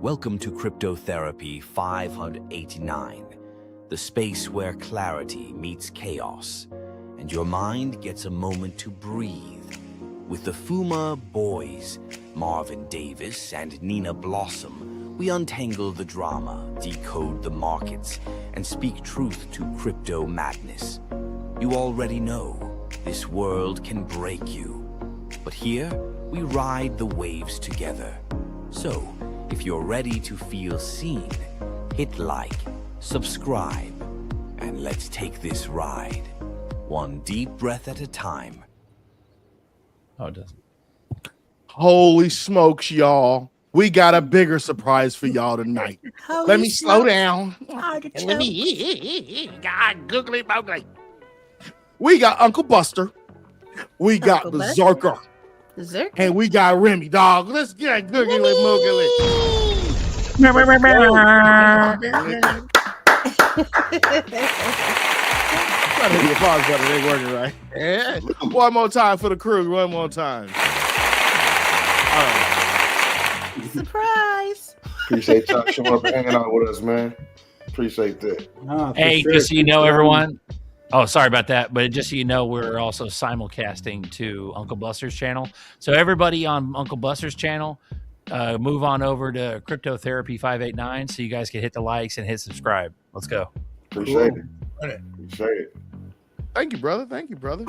Welcome to Cryptotherapy 589, the space where clarity meets chaos, and your mind gets a moment to breathe. With the FUMA Boy'Z, Marvin Davis and Ninna Blossom, we untangle the drama, decode the markets, and speak truth to crypto madness. You already know, this world can break you. But here, we ride the waves together. So, if you're ready to feel seen, hit like, subscribe, and let's take this ride. One deep breath at a time. Oh, it doesn't. Holy smokes, y'all. We got a bigger surprise for y'all tonight. Let me slow down. Let me googly boogly. We got Uncle Buster. We got Berserker. And we got Remy, dog. Let's get googly moogly. Trying to hit the applause button. They working right. Yeah. One more time for the crew. One more time. All right. Surprise. Appreciate y'all showing up and hanging out with us, man. Appreciate that. Hey, just so you know, everyone. Oh, sorry about that. But just so you know, we're also simulcasting to Uncle Buster's channel. So everybody on Uncle Buster's channel, move on over to Cryptotherapy 589 so you guys can hit the likes and hit subscribe. Let's go. Appreciate it. Appreciate it. Thank you, brother. Thank you, brother.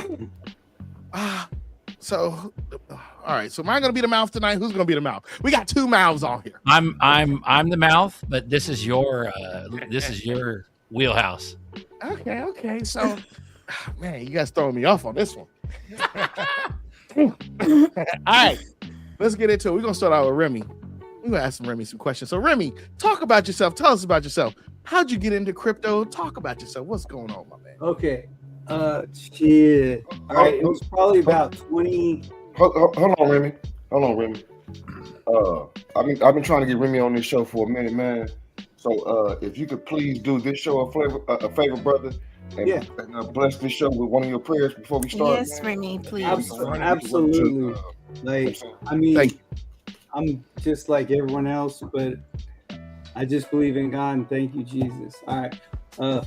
So, all right. So, am I going to be the mouth tonight? Who's going to be the mouth? We got two mouths on here. I'm the mouth, but this is your wheelhouse. Okay. So, man, you guys throwing me off on this one. All right, let's get into it. We're gonna start out with Remy. We're gonna ask Remy some questions. So, Remy, talk about yourself. Tell us about yourself. How'd you get into crypto? Talk about yourself. What's going on, my man? Okay. Shit. All right. It was probably about 20. Hold on, Remy. I've been trying to get Remy on this show for a minute, man. So if you could please do this show a favor, brother, and bless this show with one of your prayers before we start. Yes, man. Remy, please. Absolutely. I mean, I'm just like everyone else, but I just believe in God and thank you, Jesus. All right.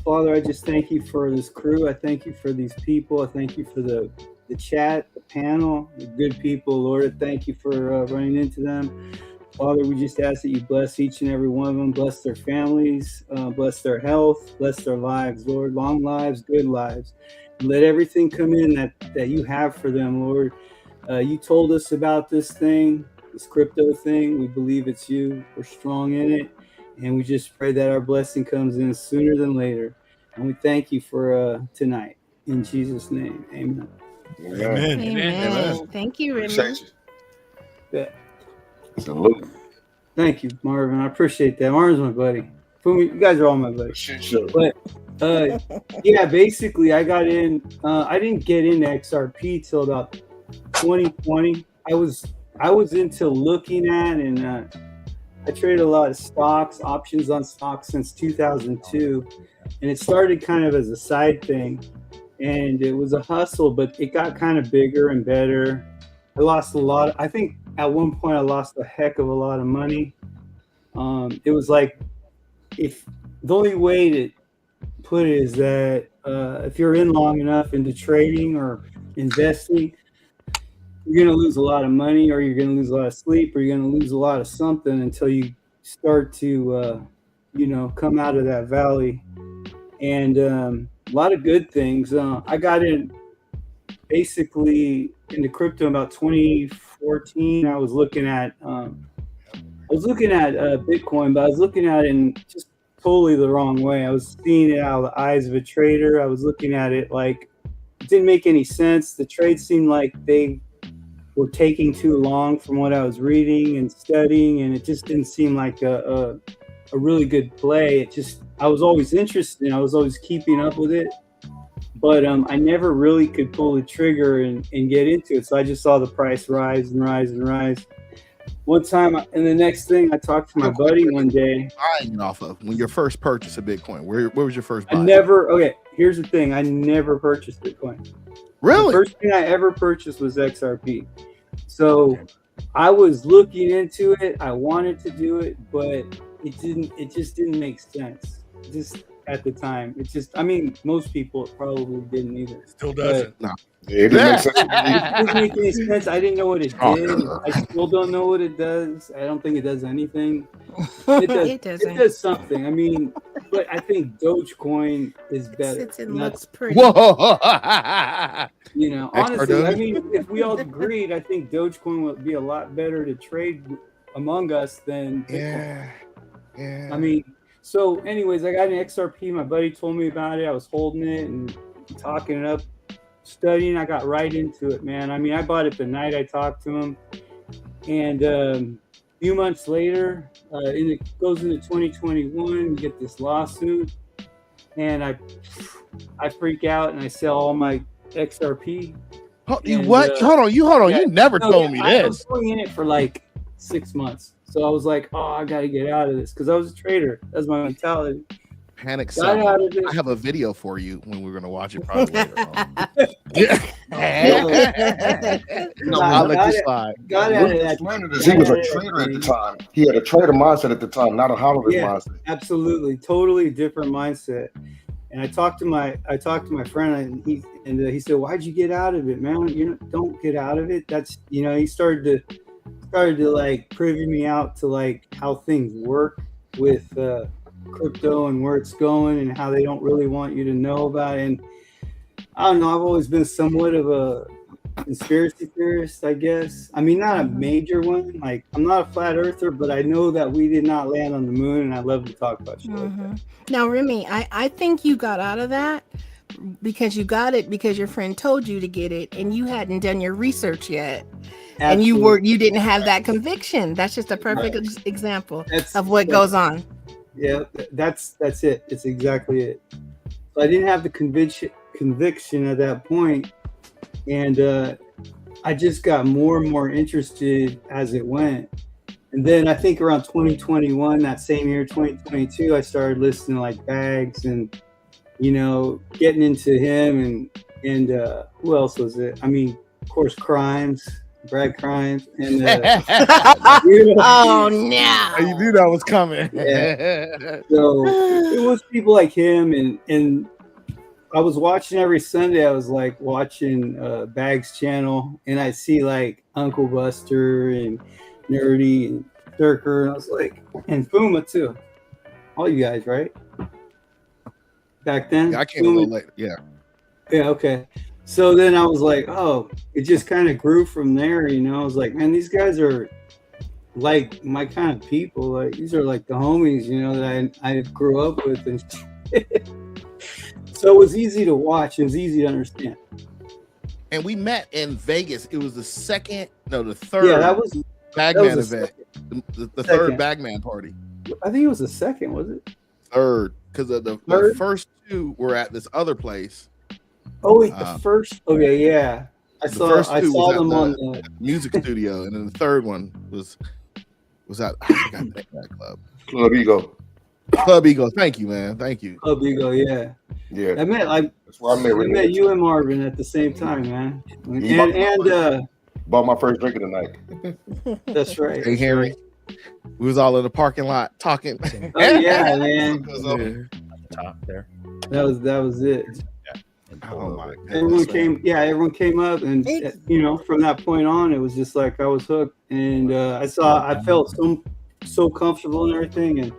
Father, I just thank you for this crew. I thank you for these people. I thank you for the chat, the panel, the good people. Lord, I thank you for running into them. Father, we just ask that you bless each and every one of them, bless their families, bless their health, bless their lives, Lord, long lives, good lives. Let everything come in that you have for them, Lord. You told us about this thing, this crypto thing. We believe it's you. We're strong in it. And we just pray that our blessing comes in sooner than later. And we thank you for tonight. In Jesus' name, amen. Amen. Thank you, Remy. Yeah. Salute. Thank you, Marvin. I appreciate that. Marvin's my buddy. You guys are all my buddies. Sure. But yeah, basically, I got in. I didn't get into XRP till about 2020. I was into looking at and I traded a lot of stocks, options on stocks since 2002, and it started kind of as a side thing, and it was a hustle, but it got kind of bigger and better. I lost a lot. I think at one point I lost a heck of a lot of money. It was like, if the only way to put it is that if you're in long enough into trading or investing, you're going to lose a lot of money, or you're going to lose a lot of sleep, or you're going to lose a lot of something until you start to, come out of that valley. And a lot of good things. I got in basically into crypto about 2014. I was looking at Bitcoin, but I was looking at it in just totally the wrong way. I was seeing it out of the eyes of a trader. I was looking at it like it didn't make any sense. The trades seemed like they were taking too long from what I was reading and studying, and it just didn't seem like a really good play. I was always interested. I was always keeping up with it, but I never really could pull the trigger and get into it. So I just saw the price rise and rise and rise. One time, and the next thing, I talked to my buddy one day. Buying off of when your first purchase of Bitcoin, where was your first buy? Here's the thing. I never purchased Bitcoin. Really? The first thing I ever purchased was XRP. So I was looking into it. I wanted to do it, but it just didn't make sense. Just at the time. I mean, most people probably didn't either. Still doesn't. No. Yeah, it didn't make sense. It didn't make any sense. I didn't know what it Oh. did. I still don't know what it does. I don't think it does anything. It does something. I mean, but I think Dogecoin is better. Sits and looks pretty. Whoa. You know, honestly, I mean, if we all agreed, I think Dogecoin would be a lot better to trade among us than Bitcoin. Yeah. I mean, so anyways, I got an XRP. My buddy told me about it. I was holding it and talking it up, studying. I got right into it, man. I mean, I bought it the night I talked to him. And a few months later, it goes into 2021, we get this lawsuit. And I freak out and I sell all my XRP. What? Hold on. Yeah, You never told me I this. was going in it for like 6 months. So I was like, oh, I got to get out of this because I was a trader. That's my mentality. Panic Got selling. out of it. I have a video for you when we're gonna watch it probably later on. I'll let you slide. Got out of that. He was a trader at the time. He had a trader mindset at the time, not a holiday mindset. Absolutely, totally different mindset. And I talked to my friend, and he said, "Why'd you get out of it, man? You know, don't get out of it." That's he started to like privy me out to like how things work with crypto and where it's going and how they don't really want you to know about it. And I don't know, I've always been somewhat of a conspiracy theorist, I guess. I mean, not a major one. Like, I'm not a flat earther, but I know that we did not land on the moon, and I love to talk about shit like that. Now, Remy, I think you got out of that because you got it because your friend told you to get it and you hadn't done your research yet. Absolutely. And you didn't have that conviction. That's just a perfect example of what goes on. Yeah, that's it. It's exactly it. So I didn't have the conviction at that point, and I just got more and more interested as it went. And then I think around 2021, that same year, 2022, I started listening to like Bags and getting into him and who else was it? I mean, of course, Brad Crimes, and oh no! You knew that was coming. Yeah. So it was people like him, and I was watching every Sunday. I was like watching Bags channel, and I see like Uncle Buster and Nerdy and Durker, and I was like, and FUMA too. All you guys, right? Back then, Yeah, I came a little late. Yeah. Yeah. Okay. So then I was like, oh, it just kind of grew from there, I was like, man, these guys are like my kind of people. Like, these are like the homies, that I grew up with. And so it was easy to watch. It was easy to understand. And we met in Vegas. It was the third Yeah, that was Bagman event. The third Bagman party. I think it was the second, was it? Third, because the first two were at this other place. Oh wait, the first. Okay, yeah. I saw them on the music studio, and then the third one was at I forgot that club. Club Ego. Club Ego. Thank you, man. Thank you. Club Ego. Yeah. Yeah. That's where I met you and Marvin at the same time, man. And bought my first drink of the night. That's right. Hey, Henry. We was all in the parking lot talking. Oh yeah, man. Top there. That was it. Oh my God. Everyone came up, and from that point on, it was just like I was hooked, and I felt so comfortable and everything, and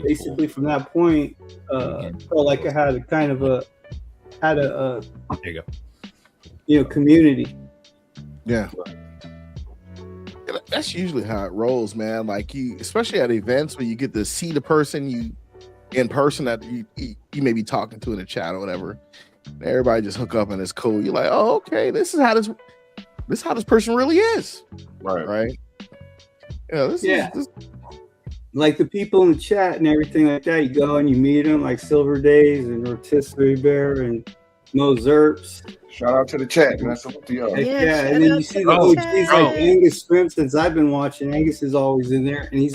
basically from that point, felt like I had a there you go. Community. Yeah. That's usually how it rolls, man. Like especially at events where you get to see the person in person that you may be talking to in the chat or whatever. Everybody just hook up and it's cool. You're like, oh, okay, this is how this person really is. Right. Yeah. This like the people in the chat and everything like that. You go and you meet them, like Silver Days and Rotisserie Bear and Mo Zerps. Shout out to the chat, man. So to y'all. Yeah, and then you see the OGs like Angus Scrimp. Since I've been watching, Angus is always in there, and he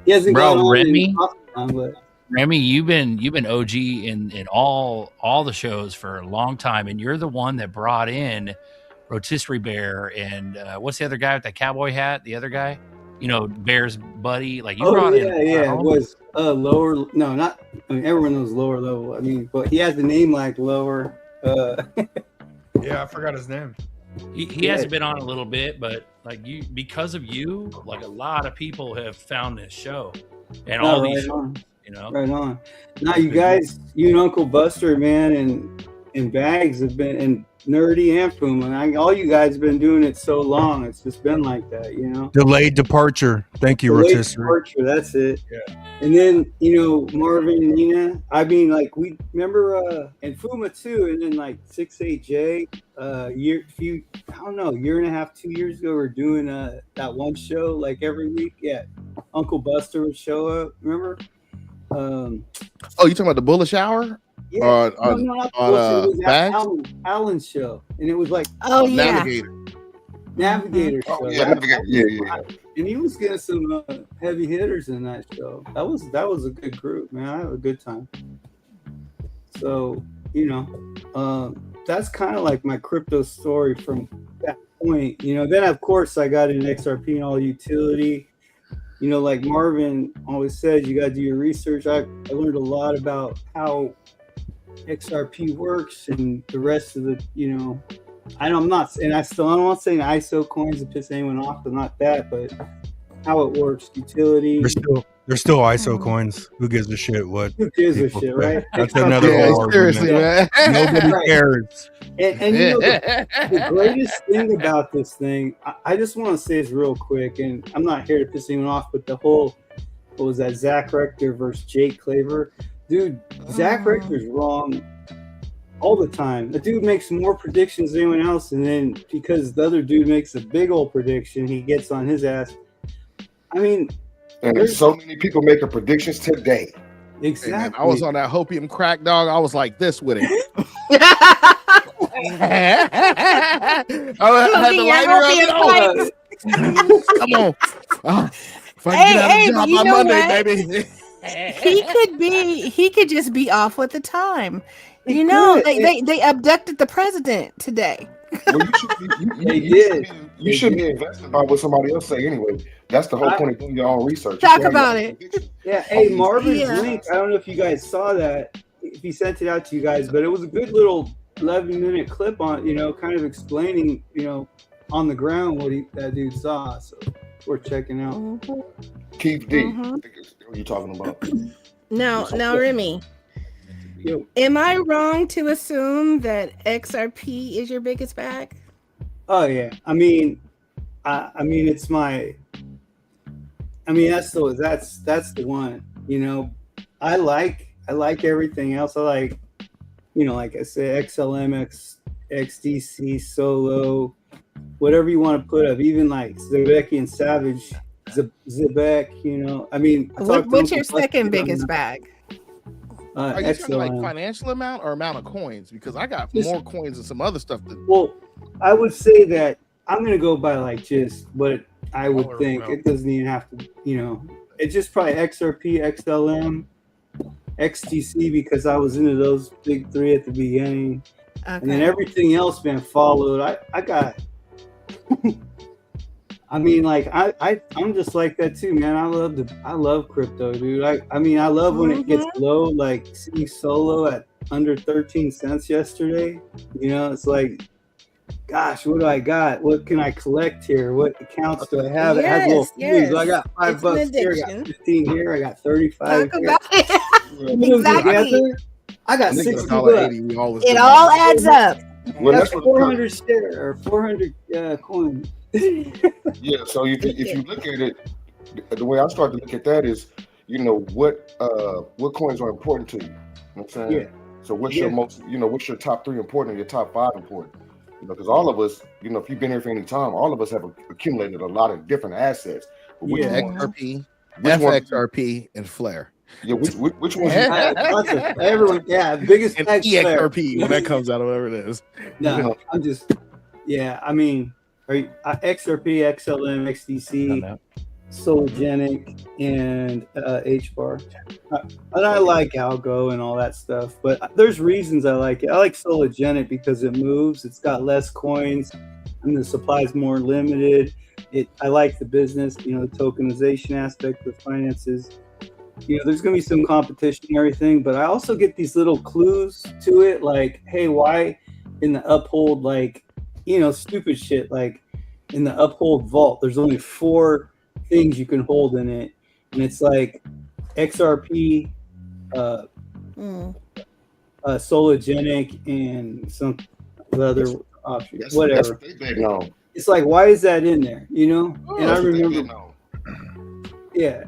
hasn't gone on Remy. But Remy, you've been OG in all the shows for a long time, and you're the one that brought in Rotisserie Bear, and what's the other guy with the cowboy hat? The other guy, you know, Bear's buddy. Like you brought in. Yeah. It was lower. No, not. I mean, everyone knows lower level. I mean, but he has the name like lower. Yeah, I forgot his name. He hasn't been on a little bit, but like you, because of you, like a lot of people have found this show and all these shows, you know. Right on. Now you guys, you and Uncle Buster, man, and Bags have been, and Nerdy and FUMA. All you guys have been doing it so long. It's just been like that, you know. Delayed departure. Thank you, Delayed Rotisserie. departure. That's it. Yeah. And then, you know, Marvin and Nina. I mean, like we remember, and FUMA too. And then like 68J, year and a half, 2 years ago, we're doing that one show like every week. Yeah, Uncle Buster would show up. Remember? Oh, you talking about the bullet shower? Yeah, it was Bags? Alan's show, and it was like Navigator show. Oh, yeah, Navigator. Yeah. And he was getting some heavy hitters in that show. That was a good group, man. I had a good time. So, you know, that's kind of like my crypto story from that point. You know, then of course I got into XRP and all utility. You know, like Marvin always says, you got to do your research. I learned a lot about how XRP works and the rest of the, you know, I'm not saying ISO coins to piss anyone off, but not that, but how it works, utility. They're still ISO coins. Who gives a shit what? Who gives a shit, right? That's another whole argument. Seriously, man. Nobody cares. And you know, the greatest thing about this thing, I just want to say this real quick, and I'm not here to piss anyone off, but the whole, what was that, Zach Rector versus Jake Claver? Dude, Zach Rector's wrong all the time. The dude makes more predictions than anyone else, and then because the other dude makes a big old prediction, he gets on his ass. I mean, and there's so many people making predictions today. Exactly. Man, I was on that hopium crack, dog. I was like this with it. I had the lighter up. Come on. If I can get out of job by Monday, baby. He could just be off with the time. You know, they abducted the president today. Well, you should be invested by what somebody else say anyway. That's the whole point of doing your own research. Talk about it. Yeah, hey, Marvin's link. I don't know if you guys saw that. If he sent it out to you guys, but it was a good little 11-minute clip on, you know, kind of explaining, you know, on the ground what that dude saw. So we're checking out. Keith D. I think it's what you're talking about. Now, Remy. Am I wrong to assume that XRP is your biggest bag? Oh yeah. I mean it's my. I mean that's the one. You know, I like everything else. I like, you know, like I said, XLM, XDC, Solo, whatever you want to put up. Even like Zebeki and Savage, Zebek. You know, I mean, what's your second biggest bag? Are you talking like financial amount or amount of coins? Because I got more coins and some other stuff. Well, I would say that I'm gonna go by like just what I would think. It doesn't even have to, you know. It's just probably XRP, XLM, XTC because I was into those big three at the beginning, and then everything else been followed. I got. I mean, like I'm just like that too, man. I love crypto, dude. I mean, I love when it gets low, like seeing Solo at under 13 cents yesterday. You know, it's like, gosh, what do I got? What can I collect here? What accounts do I have? It has little fees. I got $5 here, I got 15 here, I got 35 Talk here. about it. Exactly. I got $60. It all adds up. Well, that's 400 share or 400 coins. Yeah, so if you look at it, the way I start to look at that is, you know, what coins are important to you. You know what I'm saying? Yeah. So what's your most, you know, what's your top 3 important and your top 5 important? You know, because all of us, you know, if you've been here for any time, all of us have accumulated a lot of different assets. But XRP, FXRP, and Flare. Yeah, which ones? Everyone, biggest and EXRP when that comes out, whatever it is. No, I'm just, I mean, XRP, XLM, XDC, Sologenic and H-bar. And I like algo and all that stuff, but there's reasons I like it. I like Sologenic because it moves, it's got less coins, and the supply is more limited. I like the business, the tokenization aspect of finances. There's going to be some competition and everything, but I also get these little clues to it, like, hey, why in the Uphold, like, stupid shit, like in the Uphold vault, there's only 4 things you can hold in it, and it's like XRP, Sologenic, and some other options, whatever. It's like, why is that in there? And I remember,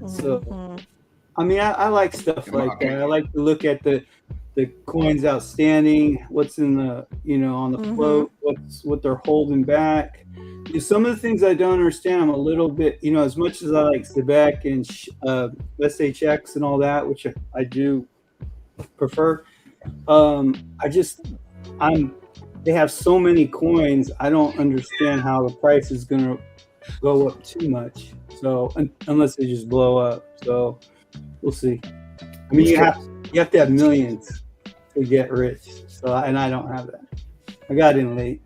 so I mean, I like stuff like that. I like to look at the coins outstanding, what's in the on the float, what they're holding back. Some of the things I don't understand, I'm a little bit, as much as I like Sebek and SHX and all that, which I do prefer. They have so many coins. I don't understand how the price is going to go up too much. So unless they just blow up. So we'll see. I mean, you have to have millions to get rich. So, and I don't have that. I got in late.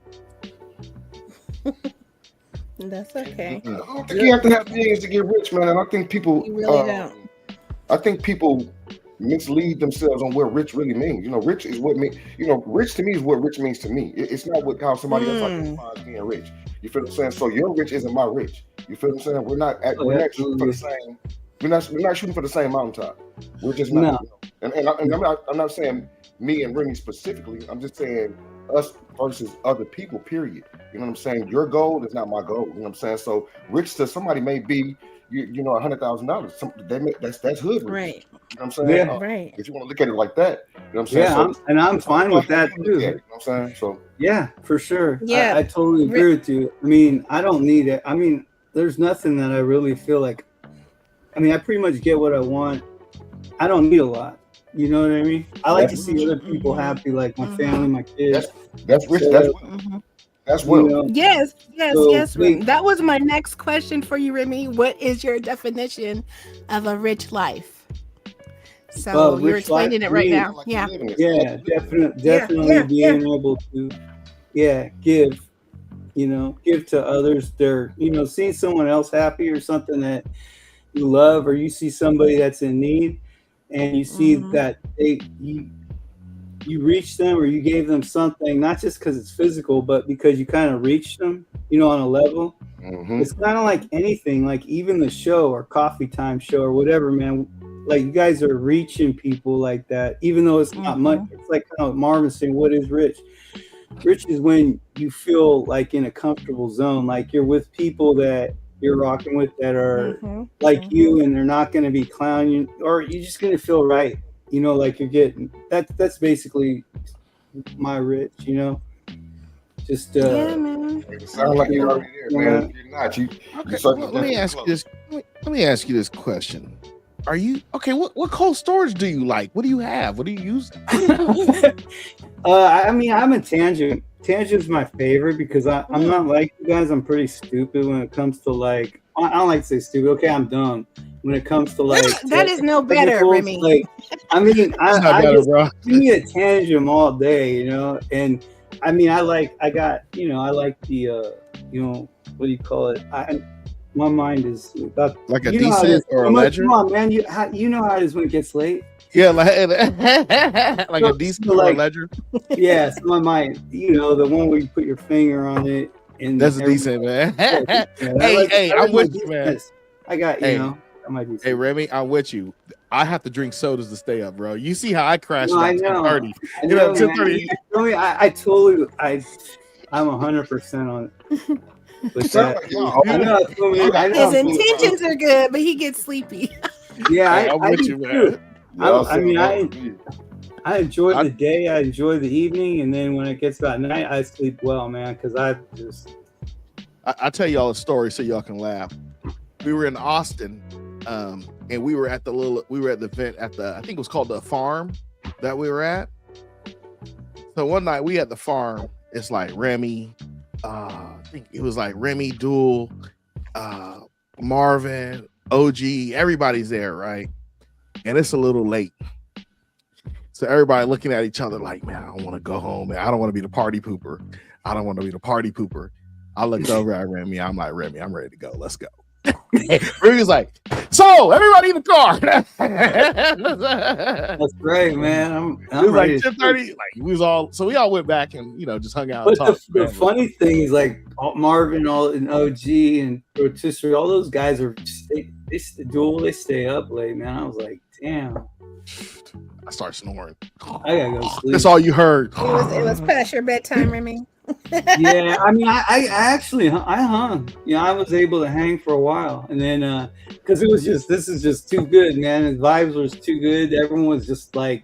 That's okay. I don't think you have to have millions to get rich, man. And I think people, You really don't. I think people mislead themselves on what rich really means. Rich is what rich to me is what rich means to me. It's not how somebody else defines being rich. You feel what I'm saying? So your rich isn't my rich. You feel what I'm saying? We're not shooting for the same. We're not shooting for the same mountaintop. We're just not. No. And I'm not saying me and Remy specifically. I'm just saying us versus other people. Period. You know what I'm saying? Your goal is not my goal. You know what I'm saying? So rich to somebody may be $100,000. That's hood rich. Right. You know what I'm saying? Yeah. Right. If you want to look at it like that, you know what I'm saying? Yeah, I'm fine with that too. You know what I'm saying? So yeah, for sure. Yeah, I totally agree with you. I mean, I don't need it. I mean, there's nothing that I really feel like. I mean, I pretty much get what I want. I don't need a lot. You know what I mean? I like to see other people happy, like my family, my kids. That's rich. That's well. Yes. Remy. That was my next question for you, Remy. What is your definition of a rich life? So you're explaining it right now. Yeah. Yeah, definitely being able to, give. Give to others. They're, seeing someone else happy or something that you love, or you see somebody that's in need, and you see that you reached them, or you gave them something, not just because it's physical, but because you kind of reached them, on a level. It's kind of like anything, like even the show or coffee time show or whatever, man. Like you guys are reaching people like that, even though it's not much. It's like kind of Marvin saying, what is rich? Rich is when you feel like in a comfortable zone, like you're with people that you're rocking with that are like you, and they're not going to be clowning you, or you're just going to feel right. Like you're getting that's basically my rich, just man. It sounds like you're already there, man. You're not. Okay, let me ask you this. Let me ask you this question. Are you okay? What cold storage do you like? What do you have? What do you use? I mean, I'm a Tangent. Tangent's my favorite because I'm not like you guys. I'm pretty stupid when it comes to like. I don't like to say stupid. Okay, I'm dumb when it comes to like. That is no better, Remy. Like, I mean, I just need a Tangent all day, And I mean, I like the, what do you call it? My mind is about, like a decent or a ledger. Come on, man. You know how it is when it gets late. Yeah, like a decent or a ledger. Yeah, so my mind, the one where you put your finger on it, and that's a decent, man. I'm with you, man. I got Hey, Remy, I'm with you. I have to drink sodas to stay up, bro. You see how I crashed at 10:30. 10:30. I'm 100% on it. With that. His intentions are good, but he gets sleepy. Yeah, I'm with you, man. I enjoy the day, I enjoy the evening, and then when it gets about night, I sleep well, man, because I'll tell y'all a story so y'all can laugh. We were in Austin, and we were at the event at I think it was called the farm that we were at. So one night we at the farm, it's like Remy, I think it was like Remy, Duel, Marvin, OG, everybody's there, right? And it's a little late. So everybody looking at each other like, man, I don't want to go home, man. I don't want to be the party pooper. I don't want to be the party pooper. I looked over at Remy. I'm like, Remy, I'm ready to go. Let's go. Remy's like, so everybody in the car. That's great, man. I'm it was like ready 10:30. Like we all went back and just hung out. But And talked, the funny thing is, like Marvin, and OG, and Rotisserie, all those guys they stay up late, man. I was like, damn. I start snoring. I gotta go sleep. That's all you heard. It was past your bedtime, Remy. Yeah, I mean, I actually hung. I was able to hang for a while, and then because this is just too good, man. The vibes was too good. Everyone was just like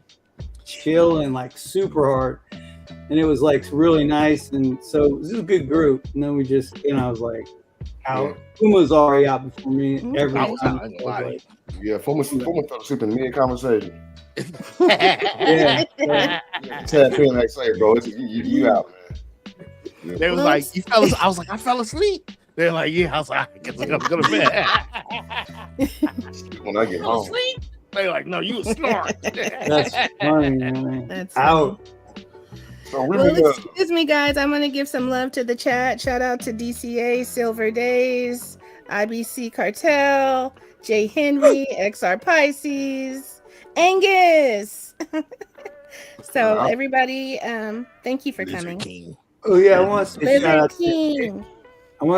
chill and like super hard, and it was like really nice. And so it was a good group. And then we just, I was like, out. FUMA was already out before me. Every time. Yeah, FUMA fell asleep in mid-conversation. Yeah. Tap in like say, bro, you out, man. Yeah. They was like, you fell asleep. I was like, I fell asleep. They're like, yeah. I was like, I guess I gotta go to bed. When I get home. They're like, no, you was snoring. That's funny, man. That's out. So well, excuse me, guys. I'm going to give some love to the chat. Shout out to DCA, Silver Days, IBC Cartel, J. Henry, XR Pisces, Angus. So everybody, thank you for coming. Oh yeah, I want to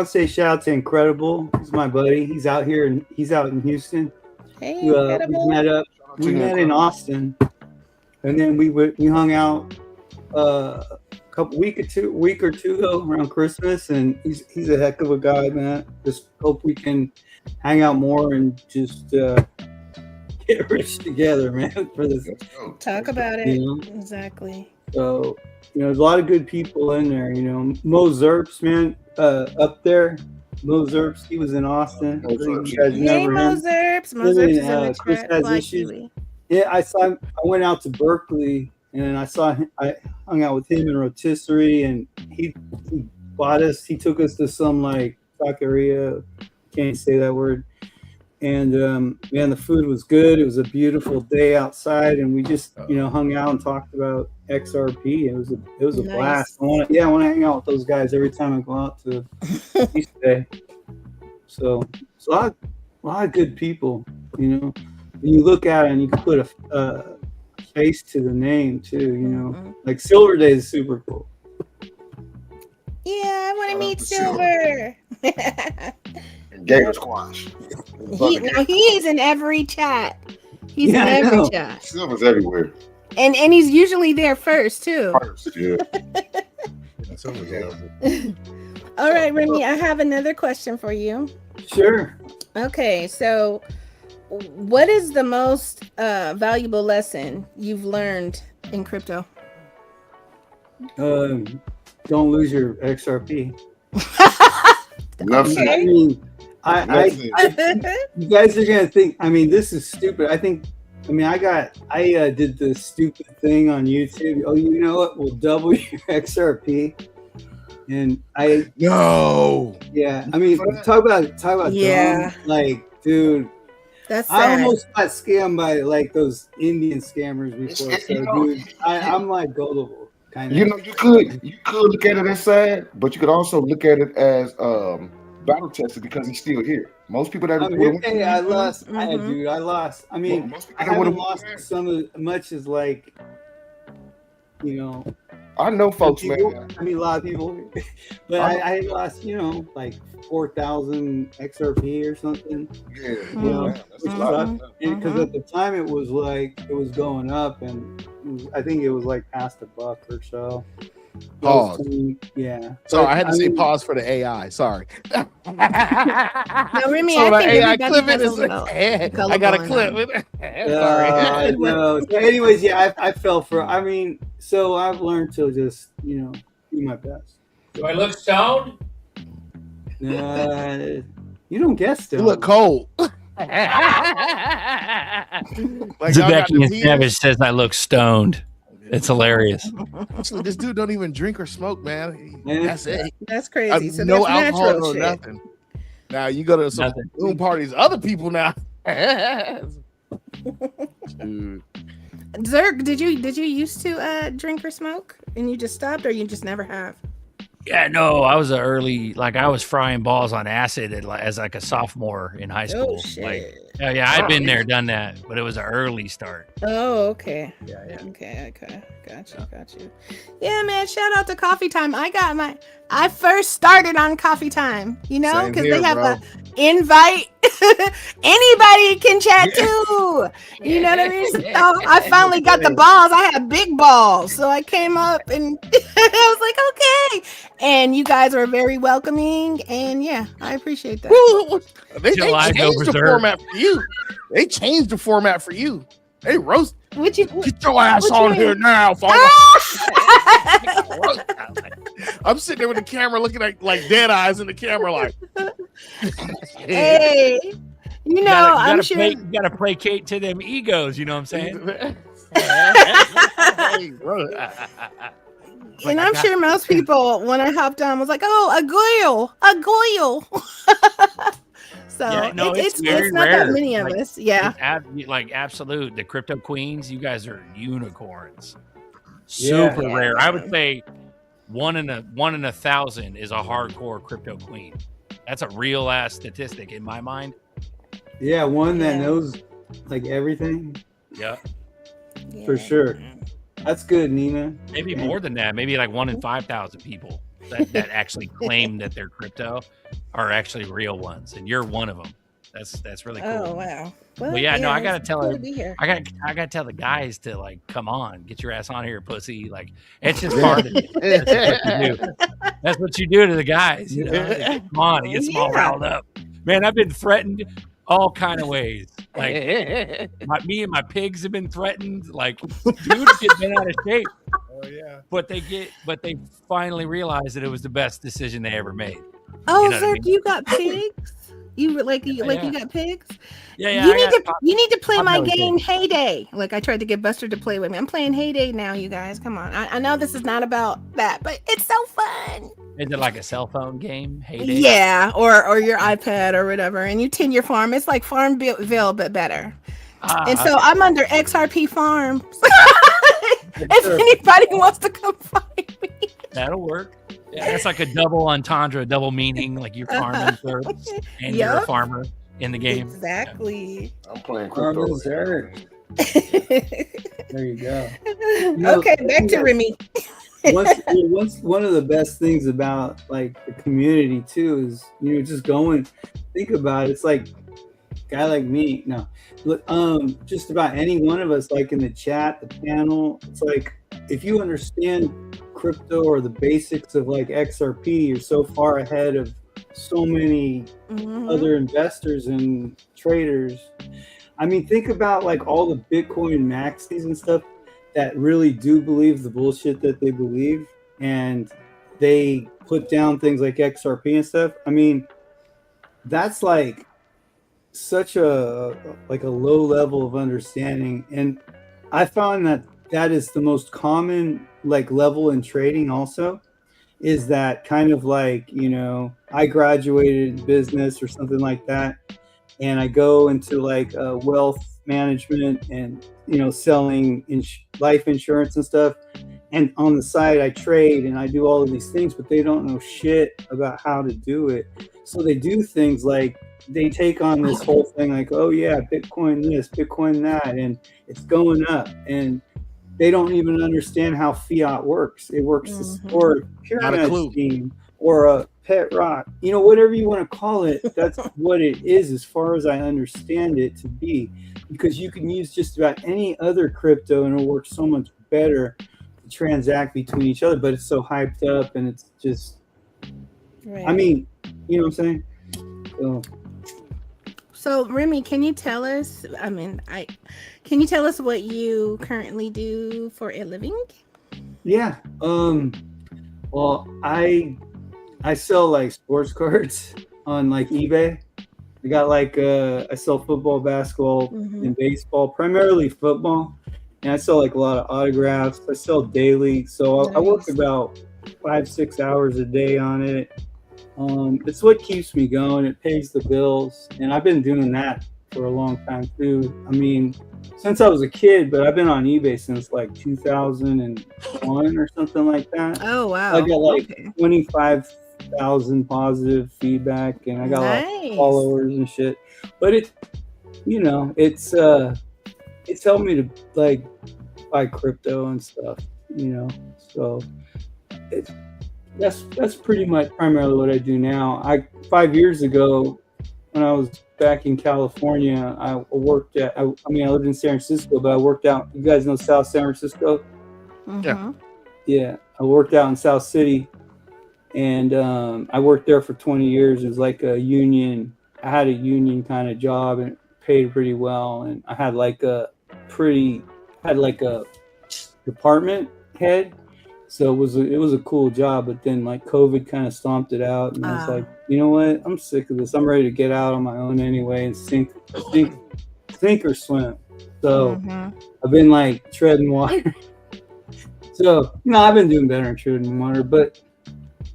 say shout out to Incredible. He's my buddy. He's out here he's out in Houston. Hey, we met in Austin, and then we hung out a week or two ago around Christmas, and he's a heck of a guy, man. Just hope we can hang out more and just get rich together, man. For this, talk about it. Exactly. So there's a lot of good people in there. Mo Zerps, man, up there. Mo Zerps, he was in Austin. Hey, Mo Zerps. Mo Zerps is in the Chris has issues. Yeah, I went out to Berkeley, and I hung out with him and Rotisserie, and he bought us. He took us to some like taqueria. Can't say that word. And man, the food was good. It was a beautiful day outside, and we just hung out and talked about XRP. It was a blast. I want to hang out with those guys every time I go out to East Bay. So it's a lot of good people. When you look at it and you can put a face to the name too. Like Silver Day is super cool. Yeah, I want to meet Silver. Gator Squash. He's in every chat. He's in every chat. Silver's everywhere. And he's usually there first too. Yeah. All right, Remy, I have another question for you. Sure. Okay, so what is the most valuable lesson you've learned in crypto? Don't lose your XRP. Nothing. I mean, you guys are gonna think. I mean, this is stupid. I did the stupid thing on YouTube. Oh, you know what? We'll double your XRP. And yeah. I mean, talk about dumb. Like, dude, that's sad. I almost got scammed by like those Indian scammers before. So, dude, I'm like gullible. Kind of. You could look at it as sad, but you could also look at it as battle tested because he's still here. Most people that I lost. I lost. I mean, I haven't lost much as like, I know folks, people, man. I mean, a lot of people, but I lost, like 4,000 XRP or something. Yeah, because at the time it was going up, and I think it was like past $1 or so. Pause. Yeah. So I had to say pause for the AI. Sorry. No, Remy, so I think AI clip it. I got a clip it. Sorry. No. So anyways, yeah, I fell for. I mean, so I've learned to just do my best. Do I look stoned? You don't guess stoned. You look cold. Zebecky and Savage says I look stoned. It's hilarious. Actually, this dude don't even drink or smoke, man. That's it. That's crazy. So no that's alcohol natural or shit. nothing. Now you go to some Nothing. boom parties, other people now. Dude. Zerk, did you used to drink or smoke and you just stopped, or you just never have? Yeah, no, I was I was frying balls on acid as like a sophomore in high school. shit. Like, yeah, I'd been there, done that, but it was an early start. Oh, okay. Yeah. Okay. Got you. Yeah, man. Shout out to Coffee Time. I first started on Coffee Time, Same because here, they have bro. a invite. Anybody can chat too. You know what I mean? So I finally got the balls. I had big balls. So I came up and I was like, okay. And you guys were very welcoming. And yeah, I appreciate that. They July changed the berserk. format for you. They changed the format for you. They roast. What you Get your ass what you on mean? here now, folks. Ah! I'm sitting there with the camera looking like dead eyes in the camera, like. Hey, I'm sure. You gotta placate to them egos. You know what I'm saying? Hey, bro. And I'm sure most people, when I hopped on, was like, "Oh, a goyle." So Yeah, no, it's it's very not rare. that many of Like, us. Yeah. Absolute. The crypto queens, you guys are unicorns. Yeah. Super rare. I would say one in 1,000 is a hardcore crypto queen. That's a real ass statistic in my mind. Yeah, one that Yeah. knows like everything Yeah, for sure. That's good, Nina. maybe more than that. Maybe like 1 in 5,000 people that actually claim that they're crypto are actually real ones, and you're one of them. That's really cool. Oh wow. Well, yeah, no, I gotta it's tell cool her- to be here. I gotta tell the guys to like come on, get your ass on here, pussy. Like it's just part of it. That's what you do. That's what you do to the guys. You know, come on, it gets them all Yeah. riled up. Man, I've been threatened all kind of ways. Like me and my pigs have been threatened. Like dudes get bent out of shape, Oh yeah. but they finally realize that it was the best decision they ever made. Oh, You know what I Zerk, mean? you got pigs? You Yeah. got pigs? Yeah, you I need got to you need to play my Potbelly game Heyday. Like I tried to get Buster to play with me. I'm playing Heyday now, you guys. Come on. I know this is not about that, but it's so fun. Is it like a cell phone game? Heyday? Yeah, or your iPad or whatever, and you tin your farm. It's like Farmville but better. And so I'm under XRP Farms. If anybody wants to come find me. That'll work. Yeah, that's like a double entendre, double meaning. Like you're farming herbs and you're a Yup. farmer in the game. Exactly. I'm playing crypto. There you go. know, Okay, back to Remy. One of the best things about like the community too is just going. Think about it. It's like a guy like me. No, look, just about any one of us, like in the chat, the panel. It's like if you understand crypto or the basics of like XRP, you're so far ahead of so many other investors and traders. I mean, think about like all the Bitcoin maxis and stuff that really do believe the bullshit that they believe, and they put down things like XRP and stuff. I mean, that's like such a low level of understanding, and I found that is the most common like level in trading also, is that kind of like, I graduated business or something like that, and I go into like wealth management and selling life insurance and stuff, and on the side I trade and I do all of these things, but they don't know shit about how to do it. So they do things like they take on this whole thing like, oh yeah, Bitcoin this, Bitcoin that, and it's going up, and they don't even understand how fiat works. It works or a pyramid scheme or a pet rock, whatever you want to call it. That's what it is, as far as I understand it to be, because you can use just about any other crypto and it'll work so much better to transact between each other. But it's so hyped up, and it's just, Right. I mean, you know what I'm saying? So Remy, can you tell us? Can you tell us what you currently do for a living? Yeah. Well, I sell like sports cards on like eBay. I got like I sell football, basketball, and baseball, primarily football, and I sell like a lot of autographs. I sell daily, so I work about 5-6 hours a day on it. It's what keeps me going. It pays the bills, and I've been doing that for a long time too. I mean, since I was a kid, but I've been on eBay since like 2001 or something like that. Oh wow! I got like 25,000 positive feedback, and I got a lot of followers and shit. But it's helped me to like buy crypto and stuff, So that's pretty much primarily what I do now. 5 years ago, when I was back in California, I worked at. I lived in San Francisco, but I worked out. You guys know South San Francisco? Mm-hmm. Yeah, I worked out in South City, and I worked there for 20 years. It was like a union. I had a union kind of job, and it paid pretty well. And I had like a department head. So it was a cool job, but then like COVID kind of stomped it out, and I was like, you know what? I'm sick of this. I'm ready to get out on my own anyway and sink or swim. So I've been like treading water. So I've been doing better in treading water, but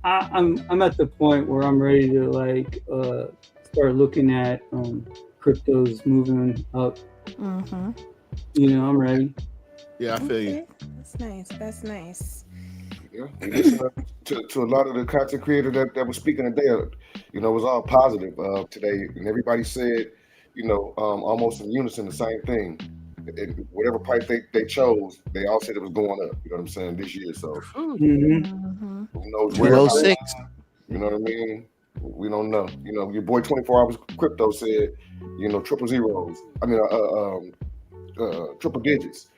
I'm at the point where I'm ready to like start looking at cryptos moving up. I'm ready. Yeah, I feel you. That's nice. Yeah. To a lot of the content creators that was speaking today, it was all positive today, and everybody said, almost in unison the same thing. Whatever price they chose, they all said it was going up. You know what I'm saying, this year. So who knows where? 206. You know what I mean? We don't know. Your boy 24 Hours Crypto said, triple zeros. Triple digits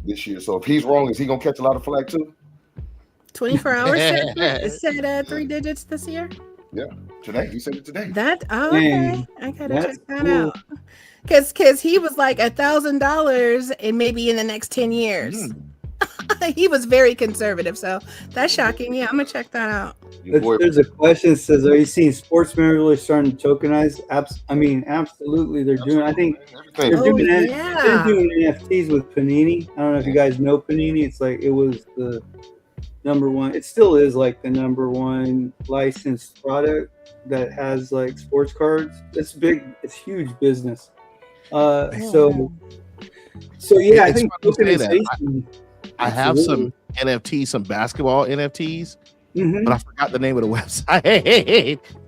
this year. So if he's wrong, is he gonna catch a lot of flack too? 24 hours said 3 digits this year. Yeah, today he said it today. Okay. I gotta check that out. Because he was like $1,000 and maybe in the next 10 years. He was very conservative, so that's shocking. Yeah, I'm gonna check that out. There's a question that says, "Are you seeing sports memorabilia starting to tokenize?" Absolutely, they're doing. I think they're doing NFTs with Panini. I don't know if you guys know Panini. It's like it was the number one. It still is like the number one licensed product that has like sports cards. It's big. It's huge business. So yeah, I think tokenization. I have some NFTs, some basketball NFTs, but I forgot the name of the website.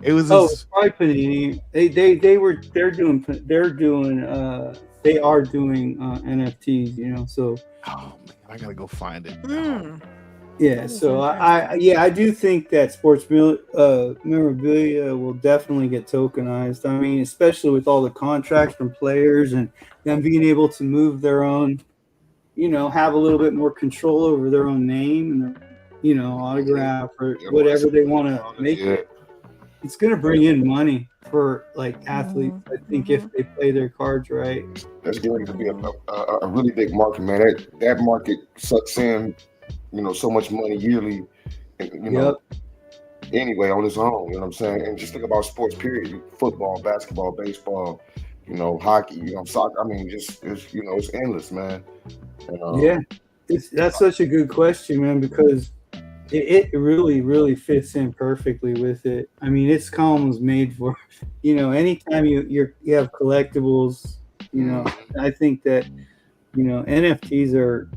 It was probably Panini. They are doing NFTs. So man, I gotta go find it. Yeah, so I do think that sports memorabilia will definitely get tokenized. I mean, especially with all the contracts from players and them being able to move their own, have a little bit more control over their own name and autograph or whatever they want to make it. It's going to bring in money for like athletes. I think if they play their cards right. That's going to be a really big market, man. That market sucks in, so much money yearly, anyway, on its own, you know what I'm saying? And just think about sports, period. Football, basketball, baseball, hockey, soccer. I mean, it's endless, man. And, that's such a good question, man, because it really, really fits in perfectly with it. I mean, it's columns made for, anytime you have collectibles, I think that, NFTs are,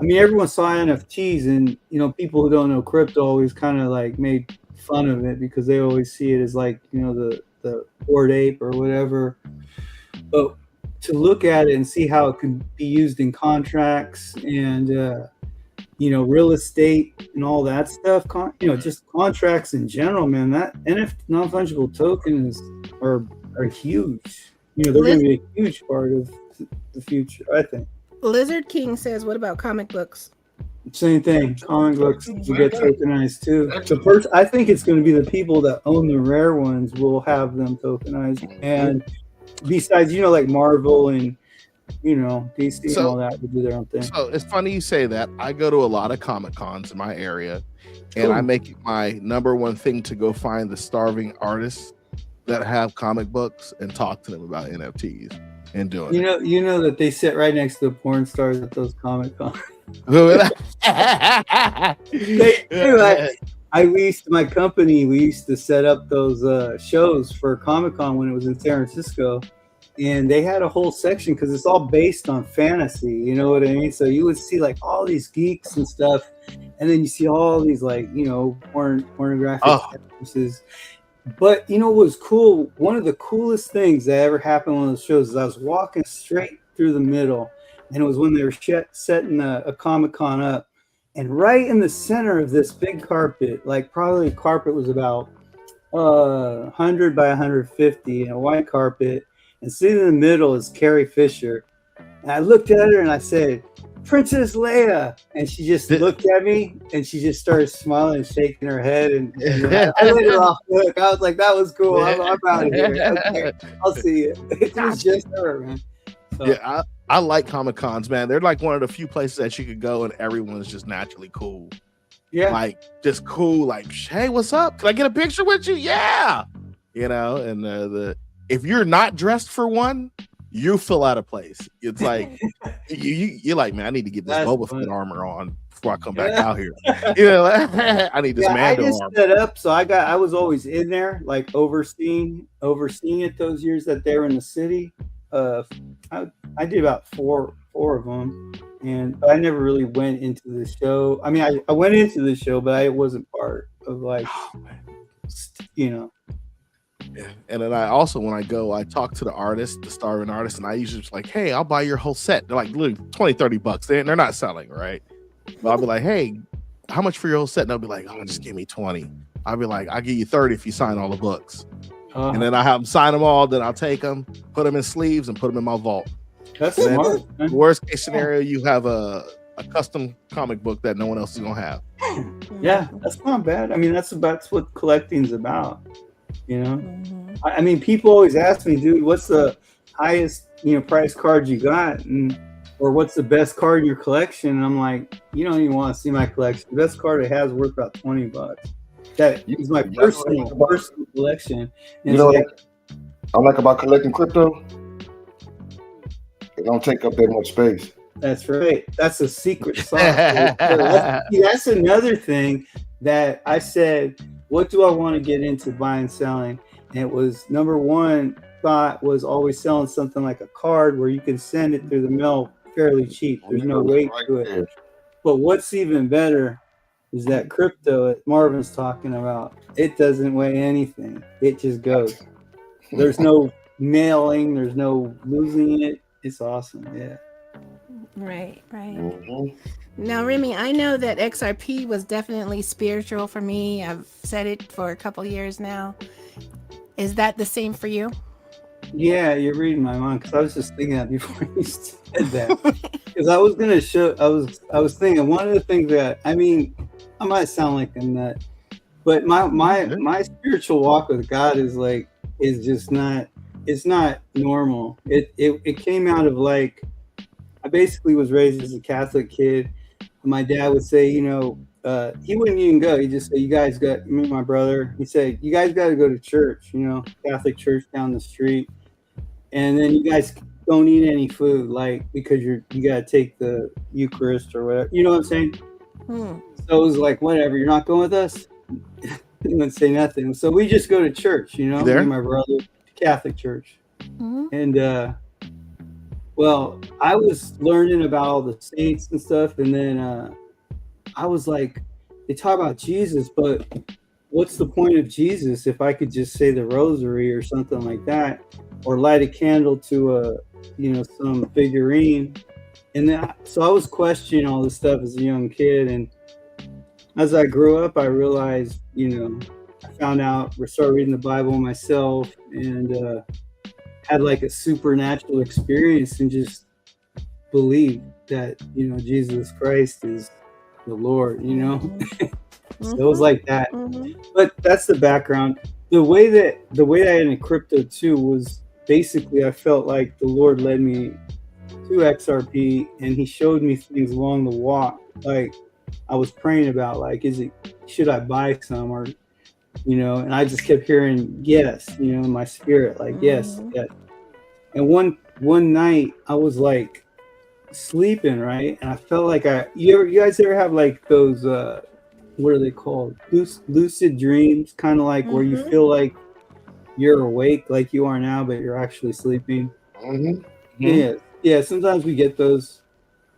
everyone saw NFTs and, people who don't know crypto always kind of like made fun of it because they always see it as like, the Bored Ape or whatever. But to look at it and see how it can be used in contracts and, real estate and all that stuff, just contracts in general, man, that NFT non-fungible tokens are huge. They're going to be a huge part of the future, I think. Lizard King says, what about comic books? Same thing. Comic books will get tokenized too. I think it's going to be the people that own the rare ones will have them tokenized. And besides, like Marvel and, DC and all that will do their own thing. So it's funny you say that. I go to a lot of Comic Cons in my area, and I make it my number one thing to go find the starving artists that have comic books and talk to them about NFTs. And doing you know that they sit right next to the porn stars at those Comic Cons. my company, we used to set up those shows for Comic-Con when it was in San Francisco. And they had a whole section because it's all based on fantasy, you know what I mean? So you would see like all these geeks and stuff, and then you see all these like, you know, pornographic actresses. But you know what was cool? One of the coolest things that ever happened on those shows is I was walking straight through the middle, and it was when they were setting a Comic-Con up, and right in the center of this big carpet, like probably the carpet was about 100 by 150, and a white carpet. And sitting in the middle is Carrie Fisher. And I looked at her and I said, Princess Leia. And she just looked at me and she just started smiling and shaking her head. And I let her off the hook. I was like, that was cool. I'm out of here. Okay, I'll see you. It was just her, man. So. Yeah, I like Comic Cons, man. They're like one of the few places that you could go and everyone's just naturally cool. Yeah. Like, just cool. Like, hey, what's up? Can I get a picture with you? Yeah. You know, and if you're not dressed for one, you feel out of place. It's like you're like, man, I need to get this Boba Fett armor on before I come back out here. You know, I need this Mando I just armor. set up, so I was always in there, like overseeing it those years that they were in the city. I did about four of them, but I never really went into the show. I mean, I went into the show, but I wasn't part of like, you know. Yeah. And then I also, when I go, I talk to the artist, the starving artist, and I usually just like, hey, I'll buy your whole set. They're like literally $20-$30. They're not selling, right? But I'll be like, hey, how much for your whole set? And they'll be like, oh, just give me 20. I'll be like, I'll give you 30 if you sign all the books. And then I have them sign them all. Then I'll take them, put them in sleeves, and put them in my vault. That's smart. Worst case scenario, you have a custom comic book that no one else is gonna have. Yeah, that's not bad. I mean, that's what collecting's about. You know, I mean, people always ask me, dude, what's the highest, you know, price card you got, or what's the best card in your collection? And I'm like, you don't even want to see my collection. The best card it has is worth about $20. That is my personal collection. And you know what I like about collecting crypto? It don't take up that much space. That's right. That's a secret sauce. That's another thing that I said, what do I want to get into buying and selling? And it was number one thought was always selling something like a card where you can send it through the mail fairly cheap. There's no weight to it. But what's even better is that crypto that Marvin's talking about. It doesn't weigh anything. It just goes. There's no mailing. There's no losing it. It's awesome. Yeah. Right. Now, Remy, I know that XRP was definitely spiritual for me. I've said it for a couple years now. Is that the same for you? Yeah, you're reading my mind, because I was just thinking that before you said that. Because I was gonna show. I was thinking one of the things that, I mean, I might sound like a nut, but my spiritual walk with God is just not. It's not normal. It came out of like, I basically was raised as a Catholic kid. My dad would say, you know, he wouldn't even go. He just said, you guys got, me and my brother, he said, you guys got to go to church, you know, Catholic church down the street. And then you guys don't eat any food, like, because you got to take the Eucharist or whatever. You know what I'm saying? So it was like, whatever, you're not going with us? He wouldn't say nothing. So we just go to church, you know, me and my brother, Catholic church. And, well, I was learning about all the saints and stuff, and then I was like, they talk about Jesus, but what's the point of Jesus if I could just say the rosary or something like that, or light a candle to some figurine? And then, so I was questioning all this stuff as a young kid, and as I grew up, I realized, you know, I found out, started reading the Bible myself, and had like a supernatural experience and just believed that, you know, Jesus Christ is the Lord, you know. So it was like that. But that's the background. The way that I ended crypto too was basically, I felt like the Lord led me to XRP, and he showed me things along the walk. Like I was praying about, like, should I buy some, or, you know, and I just kept hearing yes, you know, in my spirit, like yes. And one night I was like sleeping, right, and I felt like you guys ever have like those what are they called? Lucid dreams, kind of like where you Mhm. feel like you're awake, like you are now, but you're actually sleeping. Yeah. Sometimes we get those.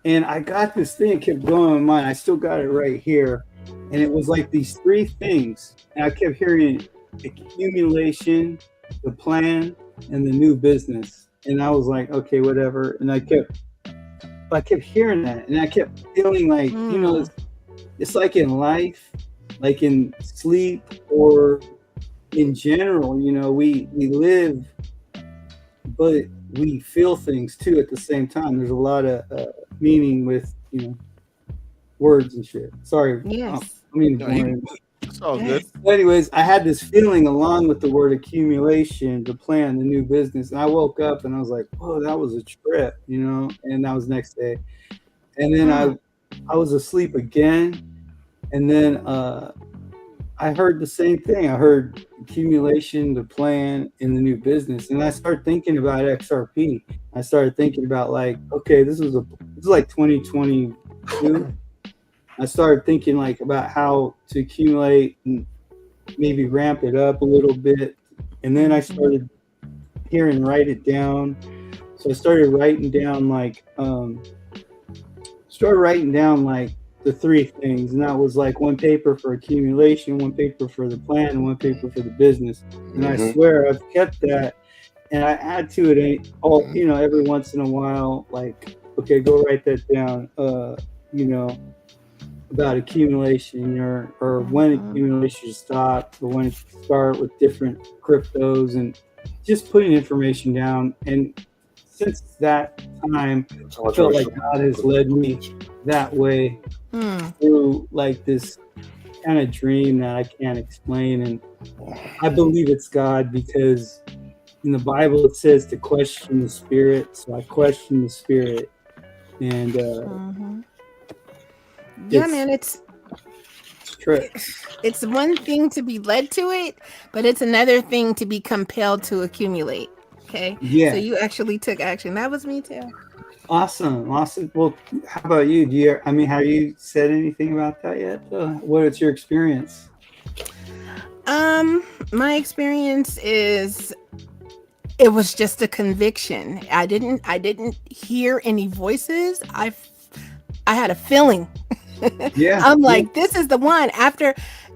And I got this thing, it kept going in my mind. I still got it right here. And it was like these three things. And I kept hearing accumulation, the plan, and the new business. And I was like, okay, whatever. And I kept hearing that. And I kept feeling like, you know, it's like in life, like in sleep, or in general, you know, we live, but we feel things too at the same time. There's a lot of meaning with, you know, words and shit. Sorry. Yes. I mean, It's all good. anyways, I had this feeling along with the word accumulation, the plan, the new business. And I woke up and I was like, oh, that was a trip, you know, and that was next day. And then I was asleep again. And then I heard the same thing. I heard accumulation, the plan, and the new business. And I started thinking about XRP. I started thinking about like, okay, this is like 2022. I started thinking like about how to accumulate and maybe ramp it up a little bit. And then I started hearing write it down. So I started writing down like the three things, and that was like one paper for accumulation, one paper for the plan, and one paper for the business. And I swear I've kept that, and I add to it all, you know, every once in a while, like, okay, go write that down, you know, about accumulation, or when accumulation stop, or when it start with different cryptos, and just putting information down. And since that time, I felt like God has led me that way through like this kind of dream that I can't explain. And I believe it's God because in the Bible it says to question the spirit. So I question the spirit. And yeah, man, it's trip. It's one thing to be led to it, but it's another thing to be compelled to accumulate. Okay. Yeah. So you actually took action. That was me too. Awesome. Well, how about you? Have you said anything about that yet? What is your experience? My experience is it was just a conviction. I didn't hear any voices. I had a feeling. Yeah. I'm like, this is the one.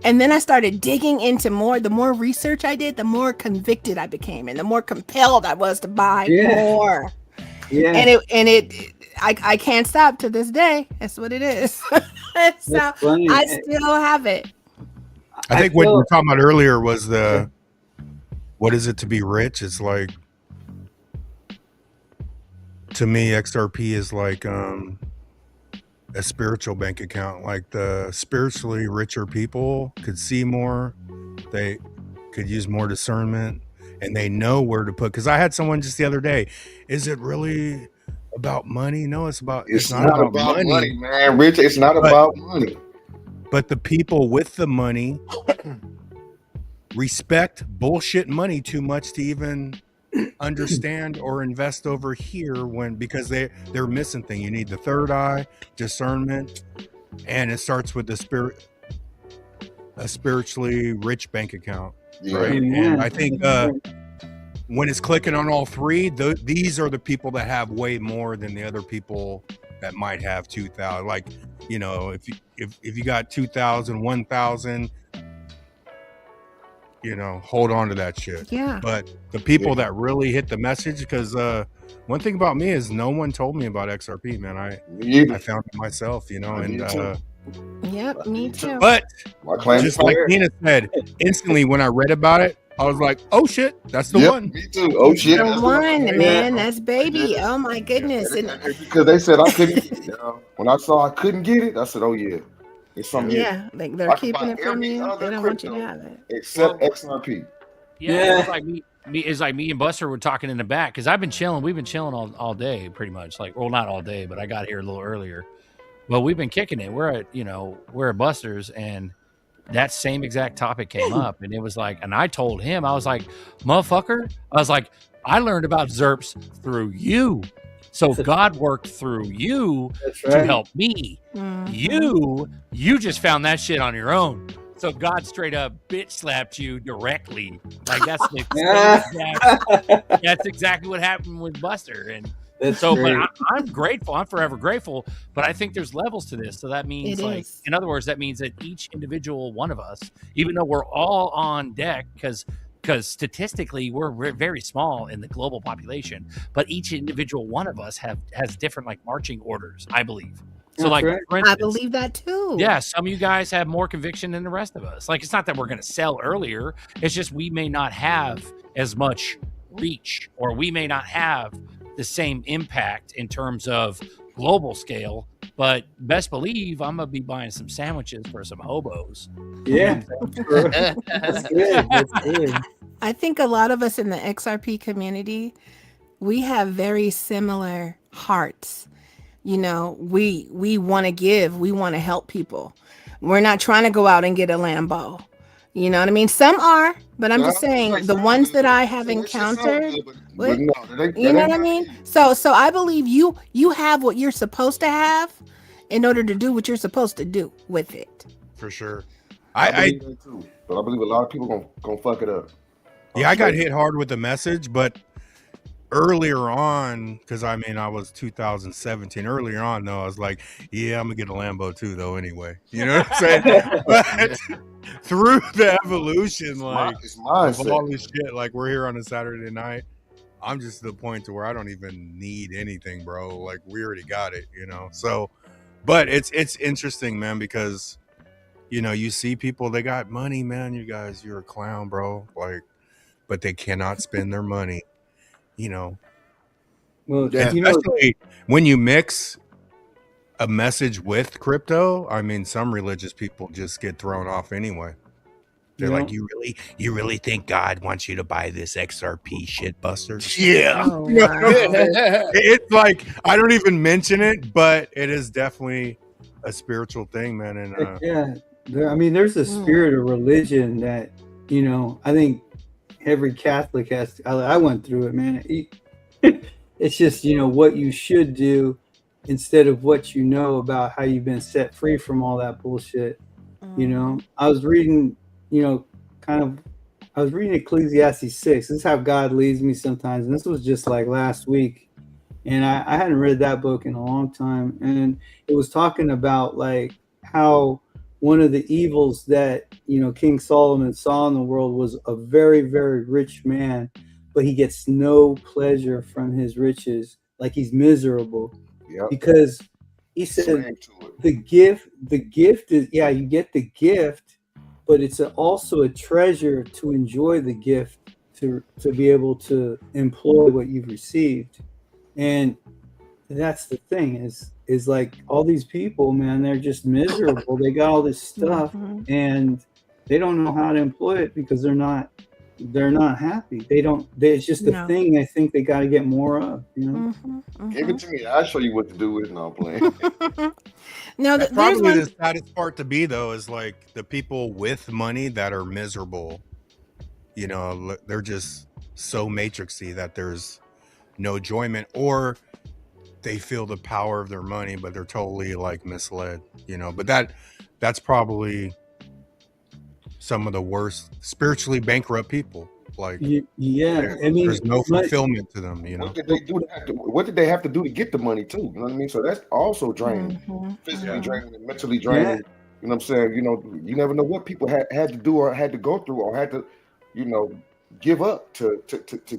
And then I started digging into more. The more research I did, the more convicted I became, and the more compelled I was to buy more. Yeah. I can't stop to this day. That's what it is. So I still have it. I think what you were talking about earlier was what is it to be rich? It's like, to me, XRP is like a spiritual bank account. Like the spiritually richer people could see more, they could use more discernment, and they know where to put. Because I had someone just the other day, is it really about money? No, it's not about money, man. Rich, it's not about money. But the people with the money respect bullshit money too much to even understand or invest over here, because they're missing thing. You need the third eye, discernment, and it starts with a spiritually rich bank account, right? And I think when it's clicking on all three, these are the people that have way more than the other people that might have 2,000. Like, you know, if you got 2,000, 1,000, you know, hold on to that shit. Yeah. But the people that really hit the message, because one thing about me is no one told me about XRP, man. I found it myself, you know, and yep, me too. But just like Nina said, instantly when I read about it, I was like, oh shit, that's the one. Me too. Oh shit, the one, man. That's baby. Oh my goodness. Because they said I couldn't get it. When I saw I couldn't get it, I said, oh yeah. It's something. Yeah, like they're keeping it from you. They don't want you to have it. Except XRP. Yeah. It's like me and Buster were talking in the back, because I've been chilling. We've been chilling all day, pretty much. Like, well, not all day, but I got here a little earlier. But we've been kicking it. We're at Buster's, and that same exact topic came up, and it was like, and I told him, I was like, motherfucker, I was like, I learned about ZERPs through you. So God worked through you to help me. You just found that shit on your own. So God straight up bitch slapped you directly. Like that's exactly what happened with Buster. And but I'm grateful. I'm forever grateful. But I think there's levels to this. So that means in other words, that means that each individual one of us, even though we're all on deck, because statistically we're very small in the global population, but each individual one of us has different like marching orders, I believe. So like, for instance, I believe that too. Yeah, some of you guys have more conviction than the rest of us. Like, it's not that we're going to sell earlier. It's just we may not have as much reach, or we may not have the same impact in terms of global scale. But best believe I'm gonna be buying some sandwiches for some hobos. Yeah, that's good. That's good. I think a lot of us in the XRP community, we have very similar hearts. You know, we want to give, we want to help people. We're not trying to go out and get a Lambo. You know what I mean? Some are, but I'm just saying the ones that I have encountered, you know what I mean? So I believe you have what you're supposed to have in order to do what you're supposed to do with it. For sure. I believe that too, but I believe a lot of people gonna fuck it up. Yeah, I got hit hard with the message, but earlier on, because I mean I was 2017. Earlier on though, I was like, yeah, I'm gonna get a Lambo too, though. Anyway, you know what I'm saying? But through the evolution, like of all this shit, like we're here on a Saturday night, I'm just to the point to where I don't even need anything, bro. Like we already got it, you know. So, but it's interesting, man, because you know you see people, they got money, man. You guys, you're a clown, bro. Like, but they cannot spend their money. You know, well, especially when you mix a message with crypto. I mean, some religious people just get thrown off anyway. They're like, you really think God wants you to buy this XRP shit, Buster? Yeah. Oh, wow. It's like, I don't even mention it, but it is definitely a spiritual thing, man. And I mean, there's a spirit of religion that, you know, I think every Catholic has. I went through it, man. It's just, you know, what you should do instead of what you know about how you've been set free from all that bullshit. You know, I was reading, you know, I was reading Ecclesiastes 6. This is how God leads me sometimes. And this was just like last week. And I hadn't read that book in a long time. And it was talking about like how one of the evils that, you know, King Solomon saw in the world was a very, very rich man, but he gets no pleasure from his riches. Like he's miserable. Yep. Because he said the gift is, yeah, you get the gift, but it's also a treasure to enjoy the gift, to be able to employ what you've received. And that's the thing is like all these people, man, they're just miserable. They got all this stuff and they don't know how to employ it because they're not happy. It's just a thing I think they got to get more of, you know. Give it to me. I'll show you what to do with it. No, I'm playing. No, probably the saddest part to be though is like the people with money that are miserable. You know, they're just so matrixy that there's no enjoyment, or they feel the power of their money, but they're totally like misled, you know. But that's probably some of the worst spiritually bankrupt people. Like, yeah, I mean, there's no fulfillment to them, you know. What did they have to do to get the money too? You know what I mean? So that's also draining, physically draining, and mentally draining. Yeah. You know what I'm saying? You know, you never know what people had to do or had to go through or had to, you know, give up to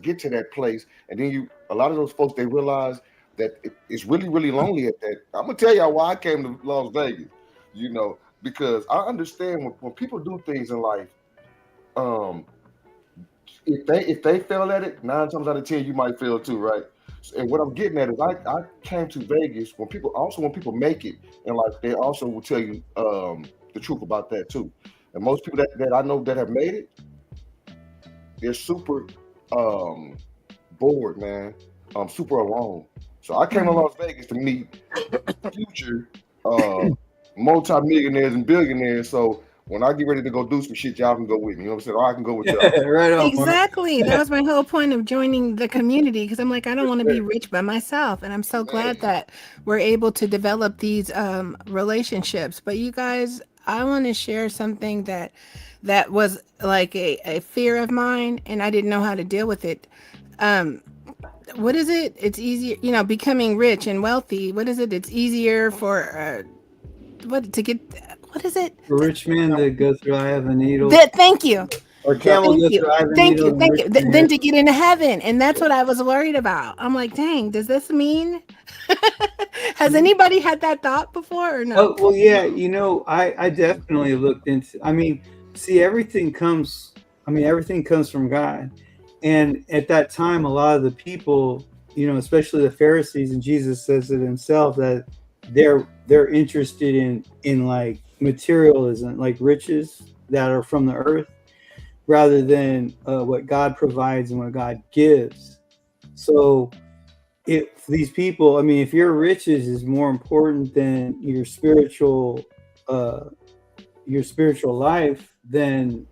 get to that place. And then a lot of those folks, they realize that it's really, really lonely at that. I'm gonna tell y'all why I came to Las Vegas, you know, because I understand when people do things in life, if they fail at it, 9 times out of 10 you might fail too, right? And what I'm getting at is I came to Vegas when people make it in life, they also will tell you the truth about that too. And most people that I know that have made it, they're super bored, man. Super alone. So I came to Las Vegas to meet future multi-millionaires and billionaires. So when I get ready to go do some shit, y'all can go with me. You know what I'm saying? Or I can go with y'all. Right on. Exactly. That was my whole point of joining the community, because I'm like, I don't want to be rich by myself. And I'm so glad that we're able to develop these relationships. But you guys, I want to share something that was like a fear of mine, and I didn't know how to deal with it. What is it? It's easier, becoming rich and wealthy. What is it? It's easier for what is it? For rich man to go through eye of a needle. Thank you. Or camel Thank go you. through eye of a Thank needle. you. Thank you. Then to get into heaven. And that's what I was worried about. I'm like, dang, does this mean? Has anybody had that thought before or no? Oh, well, yeah, I definitely looked into, see, everything comes from God. And at that time, a lot of the people, especially the Pharisees, and Jesus says it himself, that they're interested in like materialism, like riches that are from the earth, rather than what God provides and what God gives. So if these people, if your riches is more important than your spiritual life, then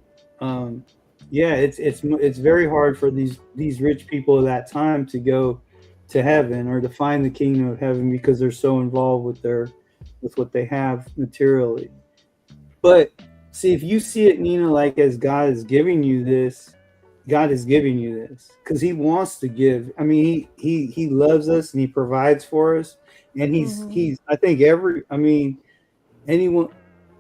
it's very hard for these rich people at that time to go to heaven or to find the kingdom of heaven, because they're so involved with what they have materially. But see, if you see it, Nina, like as God is giving you this because he wants to give. He loves us and he provides for us, and he's I think anyone,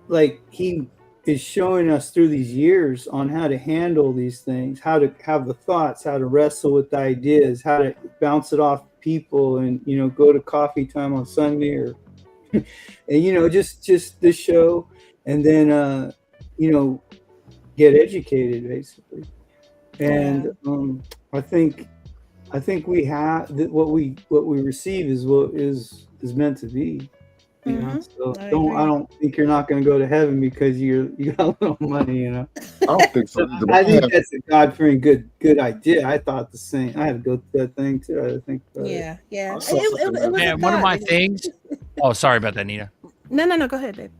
like, he is showing us through these years on how to handle these things, how to have the thoughts, how to wrestle with the ideas, how to bounce it off people, and go to coffee time on Sunday, or and just this show, and then get educated basically. And I think we have what we receive is what is meant to be. So I don't think you're not going to go to heaven because you got a little money. I don't think so. I think that's a God-fearing good idea. I thought the same. I had to go through that thing too. I think. Yeah. It was one of my things. Oh, sorry about that, Nina. No. Go ahead, babe.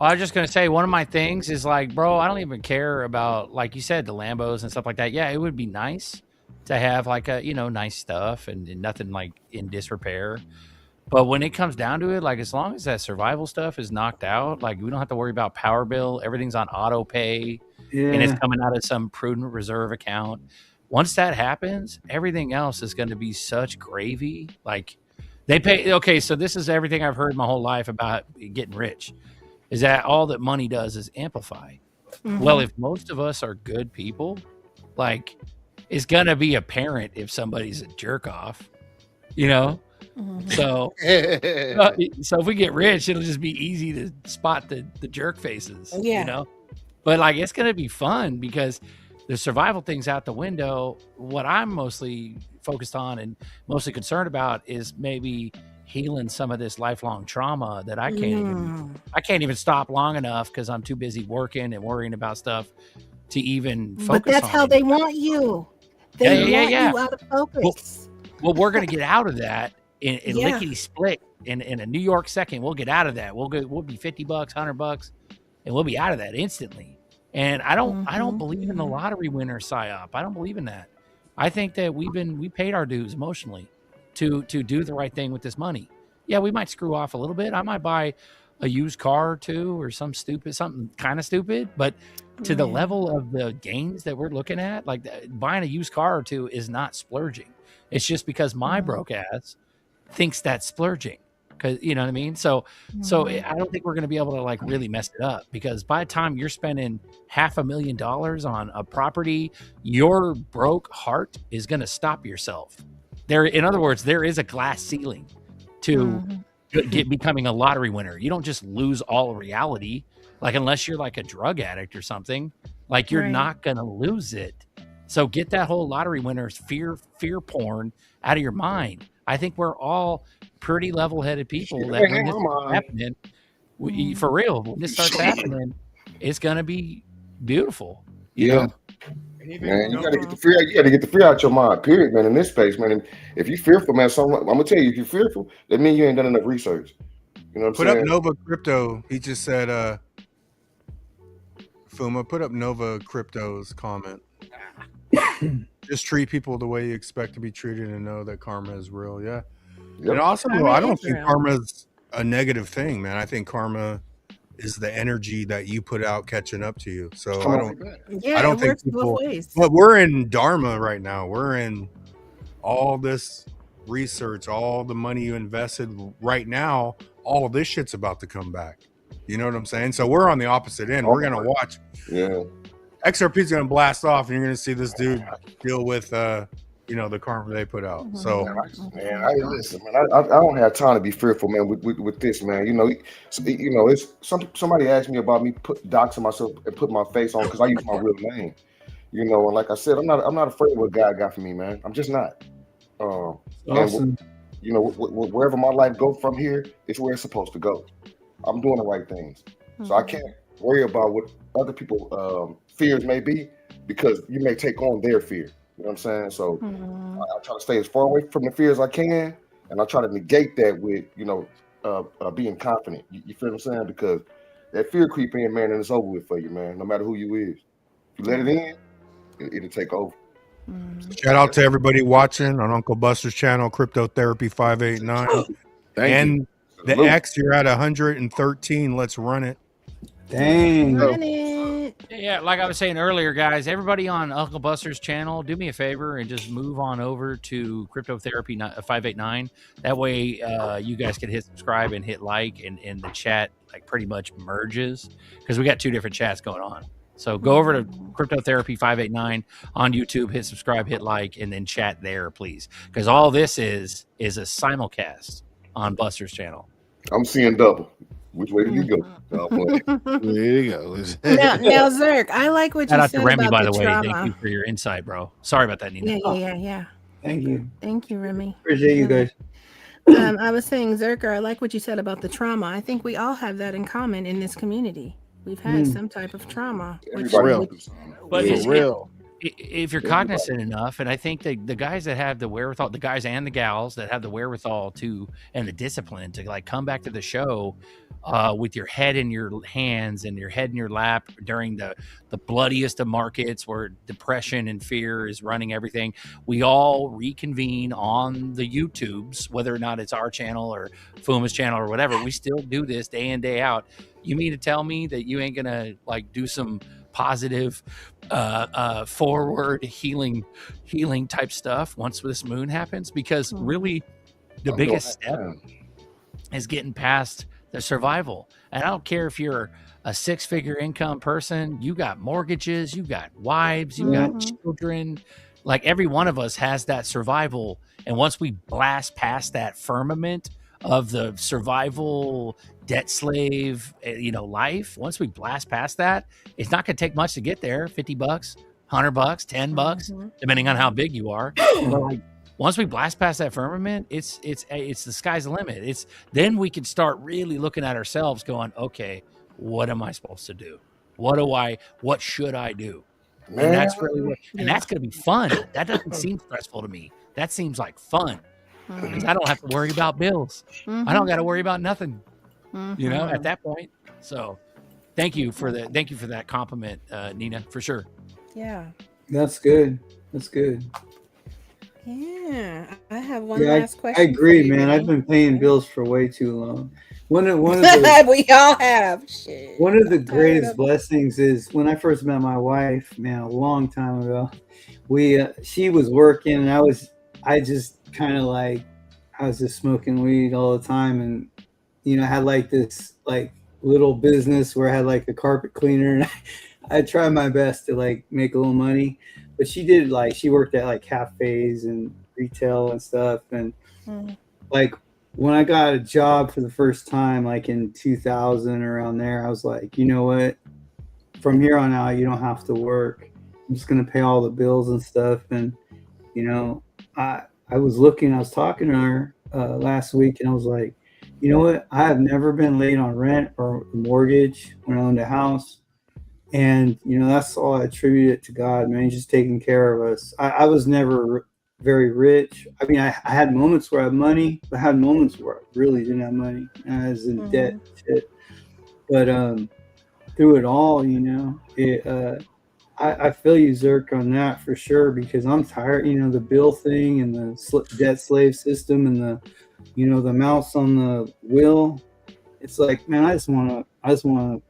I was just going to say, one of my things is like, bro, I don't even care about, like you said, the Lambos and stuff like that. Yeah, it would be nice to have like nice stuff and nothing like in disrepair. But when it comes down to it, like, as long as that survival stuff is knocked out, like, we don't have to worry about power bill. Everything's on auto pay, and it's coming out of some prudent reserve account. Once that happens, everything else is going to be such gravy. Like, they pay. Okay, so this is everything I've heard my whole life about getting rich, is that all that money does is amplify. Well, if most of us are good people, like, it's going to be apparent if somebody's a jerk off, So, so if we get rich, it'll just be easy to spot the jerk faces, But like, it's going to be fun because the survival thing's out the window. What I'm mostly focused on and mostly concerned about is maybe healing some of this lifelong trauma that I can't even stop long enough because I'm too busy working and worrying about stuff to even focus on. But that's how they want you. They want you out of focus. Well, we're going to get out of that. In lickety split in a New York second. We'll get out of that. We'll be $50, $100, and we'll be out of that instantly. And I don't believe in the lottery winner psyop. I don't believe in that. I think that we paid our dues emotionally to do the right thing with this money. Yeah, we might screw off a little bit. I might buy a used car or two or something kind of stupid, but to the level of the gains that we're looking at, like buying a used car or two is not splurging. It's just because my broke ass thinks that's splurging, because you know what I mean. So I don't think we're going to be able to like really mess it up, because by the time you're spending $500,000 on a property, your broke heart is going to stop yourself. In other words, there is a glass ceiling to becoming a lottery winner. You don't just lose all reality, like unless you're like a drug addict or something. Like you're not going to lose it. So get that whole lottery winner's fear porn out of your mind. I think we're all pretty level-headed people that when this starts happening, for real, when this starts happening, it's gonna be beautiful. Man, you gotta get the fear out your mind, period, man, in this space, man. And if you're fearful, man, I'm gonna tell you, if you're fearful, that means you ain't done enough research. You know what I'm saying? Put up Nova Crypto. He just said Fuma, put up Nova Crypto's comment. Just treat people the way you expect to be treated and know that karma is real. Yeah. Yep. And also, Karma I don't is think real. karma's a negative thing, man. I think karma is the energy that you put out catching up to you. So Come I on, don't Yeah, I don't it think works people, both ways. but we're in Dharma right now. We're in all this research, all the money you invested right now, all of this shit's about to come back. You know what I'm saying? So we're on the opposite end. We're gonna watch. Yeah. XRP's gonna blast off, and you're gonna see this dude deal with you know, the karma they put out. So Man, listen, man. I don't have time to be fearful, man. With this, man. You know, it's somebody asked me about me doxing myself and putting my face on because I use my real name. You know, and like I said, I'm not afraid of what God got for me, man. I'm just not. Awesome. And you know, wherever my life goes from here, it's where it's supposed to go. I'm doing the right things, so I can't worry about what other people fears may be because you may take on their fear. You know what I'm saying? So I try to stay as far away from the fears I can, and I try to negate that with, you know, being confident. You feel what I'm saying? Because that fear creep in, man, and it's over with for you, man. No matter who you is, if you let it in, it'll take over. shout out to everybody watching on Uncle Buster's channel, Cryptotherapy 589. And the X, you're at 113. Let's run it. Dang. Run it. Yeah, like I was saying earlier, guys, everybody on Uncle Buster's channel, do me a favor and just move on over to Cryptotherapy 589. That way you guys can hit subscribe and hit like, and the chat like pretty much merges because we got two different chats going on. So go over to Cryptotherapy 589 on YouTube, hit subscribe, hit like, and then chat there, please. Because all this is a simulcast on Buster's channel. I'm seeing double. Which way did you go? There you go. Now, Zerk, I like what Shout you out said to Remy, about by the the way. trauma. Thank you for your insight, bro. Sorry about that, Nina. Yeah. Thank you. Thank you, Remy. Appreciate you guys. I was saying, Zerker, I like what you said about the trauma. I think we all have that in common in this community. We've had some type of trauma. Everybody But For it's real. If you're cognizant enough, and I think the guys that have the wherewithal, the guys and the gals that have the wherewithal to and the discipline to like come back to the show with your head in your hands and your head in your lap during the bloodiest of markets where depression and fear is running everything, we all reconvene on the YouTubes, whether or not it's our channel or FUMA's channel or whatever. We still do this day in, day out. You mean to tell me that you ain't gonna like do some positive forward healing type stuff once this moon happens? Because really the biggest step is getting past the survival. And I don't care if you're a 6-figure income person, you got mortgages, you got wives, you got children, like every one of us has that survival. And once we blast past that firmament of the survival debt slave, life, once we blast past that, it's not going to take much to get there. $50, $100, $10, depending on how big you are. But like, once we blast past that firmament, it's the sky's the limit. It's then we can start really looking at ourselves going, okay, what am I supposed to do? What should I do? Man. And that's really and that's going to be fun. That doesn't seem stressful to me. That seems like fun because I don't have to worry about bills. I don't got to worry about nothing, at that point. So thank you for that compliment, Nina, for sure. Yeah. That's good. Yeah. I have one last question. I agree, man. I've been paying bills for way too long. One of the, we all have. Shit. One of the greatest blessings is when I first met my wife, man, a long time ago. She was working, and I was just smoking weed all the time, and I had like this like little business where I had like a carpet cleaner, and I tried my best to like make a little money. But she worked at like cafes and retail and stuff, and like when I got a job for the first time, like in 2000 around there, I was like, you know what? From here on out, you don't have to work. I'm just gonna pay all the bills and stuff. And I was talking to her last week, and I was like, you know what? I have never been late on rent or mortgage when I owned a house. And, that's all I attribute it to God, man. He's just taking care of us. I was never very rich. I mean, I had moments where I had money, but I had moments where I really didn't have money. I was in debt, shit. But through it all, you know, I feel you, Zerk, on that for sure, because I'm tired, you know, the bill thing and the debt slave system and the, you know, the mouse on the wheel. It's like, man, I just want to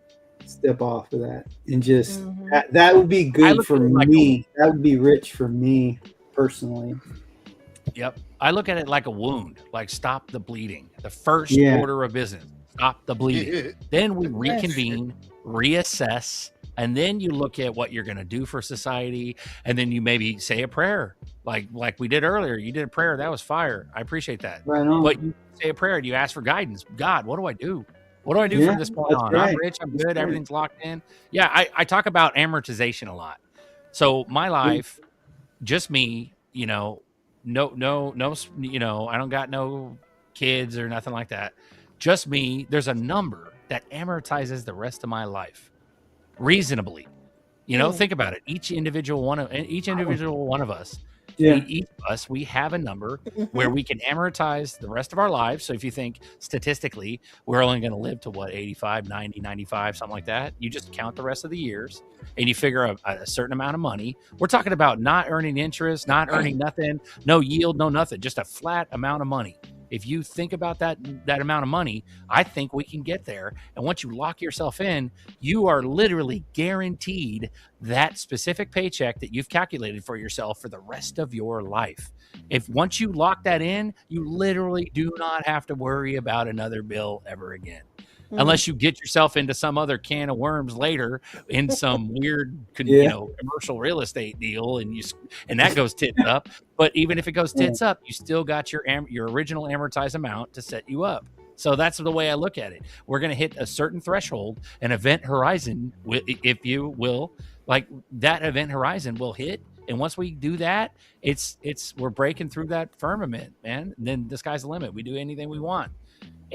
step off of that and just that would be good for me. That would be rich for me personally. Yep. I look at it like a wound, like stop the bleeding. The first order of business, stop the bleeding. Then we reconvene, reassess, and then you look at what you're going to do for society. And then you maybe say a prayer like we did earlier. You did a prayer. That was fire. I appreciate that. Right on. But you say a prayer and you ask for guidance. God, what do I do? What do I do from this point on? Right. I'm rich. I'm good. Everything's locked in. Yeah. I talk about amortization a lot. So my life, just me, you know, no, you know, I don't got no kids or nothing like that. Just me. There's a number that amortizes the rest of my life reasonably. You know, think about it. Each individual one of us, each of us, we have a number where we can amortize the rest of our lives. So if you think statistically, we're only going to live to what, 85, 90, 95, something like that. You just count the rest of the years and you figure a certain amount of money. We're talking about not earning interest, not earning nothing, no yield, no nothing, just a flat amount of money. If you think about that amount of money, I think we can get there. And once you lock yourself in, you are literally guaranteed that specific paycheck that you've calculated for yourself for the rest of your life. If once you lock that in, you literally do not have to worry about another bill ever again. Unless you get yourself into some other can of worms later in some weird, you know, commercial real estate deal, and that goes tits up. But even if it goes tits up, you still got your original amortized amount to set you up. So that's the way I look at it. We're going to hit a certain threshold, an event horizon, if you will, like that event horizon will hit. And once we do that, we're breaking through that firmament, man. And then the sky's the limit. We do anything we want.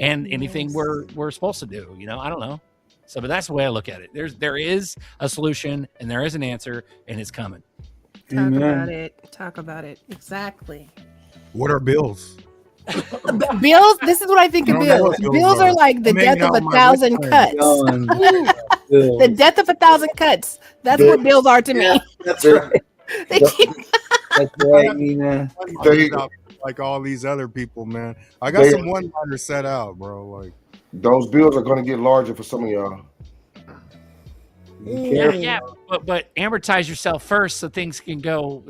And anything we're supposed to do, you know, I don't know. So, but that's the way I look at it. There is a solution and there is an answer and it's coming. Talk about it. Exactly. What are bills? Bills? This is what I think of bills. Bills are like the death of 1,000 cuts. The death of 1,000 cuts. That's what bills are to me. That's right. That's right, Nina. Like all these other people, man. I got some one-liners set out, bro. Like those bills are going to get larger for some of y'all. Yeah, but amortize yourself first so things can go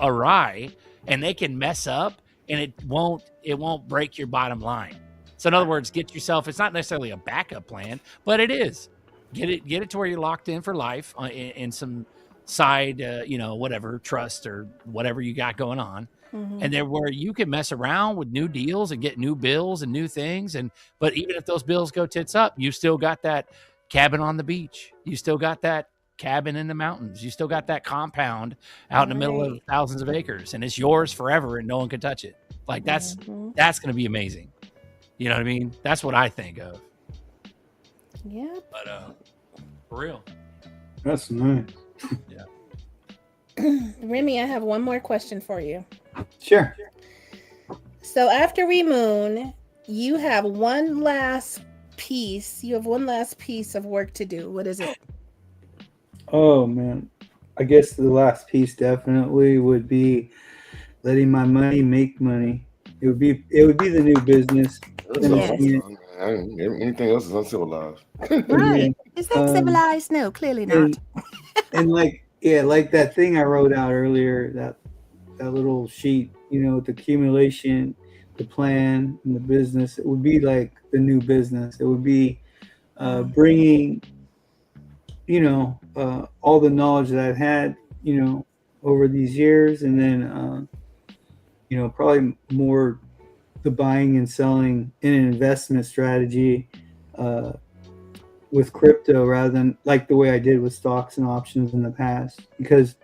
awry and they can mess up and it won't break your bottom line. So in other words, get yourself, it's not necessarily a backup plan, but it is. Get it to where you're locked in for life in some side, you know, whatever, trust or whatever you got going on. And then where you can mess around with new deals and get new bills and new things. But even if those bills go tits up, you still got that cabin on the beach. You still got that cabin in the mountains. You still got that compound out in the middle of thousands of acres and it's yours forever and no one can touch it. Like that's going to be amazing. You know what I mean? That's what I think of. Yeah. But for real. That's nice. Yeah. Remy, I have one more question for you. Sure. So after we moon, you have one last piece. You have one last piece of work to do. What is it? Oh man, I guess the last piece definitely would be letting my money make money. It would be the new business. Anything else is uncivilized. Right? Is that civilized? No, clearly not. And like that thing I wrote out earlier, that little sheet, you know, the accumulation, the plan, and the business. It would be like the new business. It would be bringing, you know, all the knowledge that I've had, you know, over these years, and then, you know, probably more the buying and selling in an investment strategy with crypto rather than like the way I did with stocks and options in the past. Because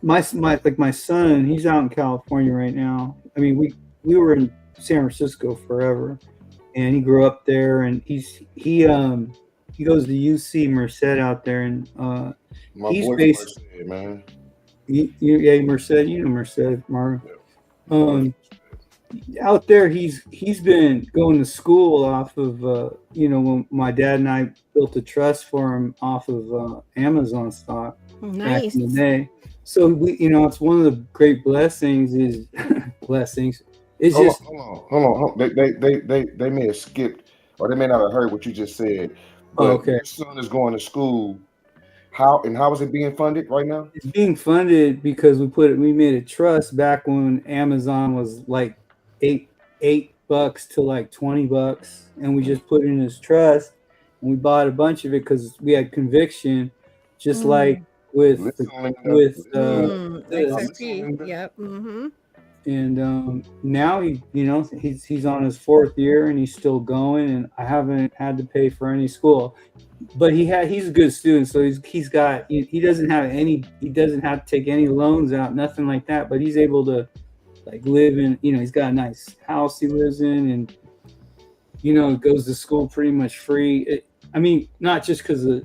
my son, he's out in California right now. I mean, we were in San Francisco forever, and he grew up there, and he goes to UC Merced out there, and he's based, man. Merced, you know Merced, Marvin. out there, he's been going to school off of when my dad and I built a trust for him off of Amazon stock back Nice. in the day. So we, it's one of the great blessings is blessings. It's Hold just on, hold on. They may have skipped, or they may not have heard what you just said. But okay. your son is going to school. How is it being funded right now? It's being funded because we made a trust back when Amazon was like $8 to like $20, and we just put it in his trust, and we bought a bunch of it because we had conviction, just like with XRP. Yep. Mm-hmm. And now he's on his 4th year and he's still going, and I haven't had to pay for any school. But he's a good student, so he doesn't have to take any loans out, nothing like that. But he's able to like live in, he's got a nice house he lives in, and goes to school pretty much free. Not just because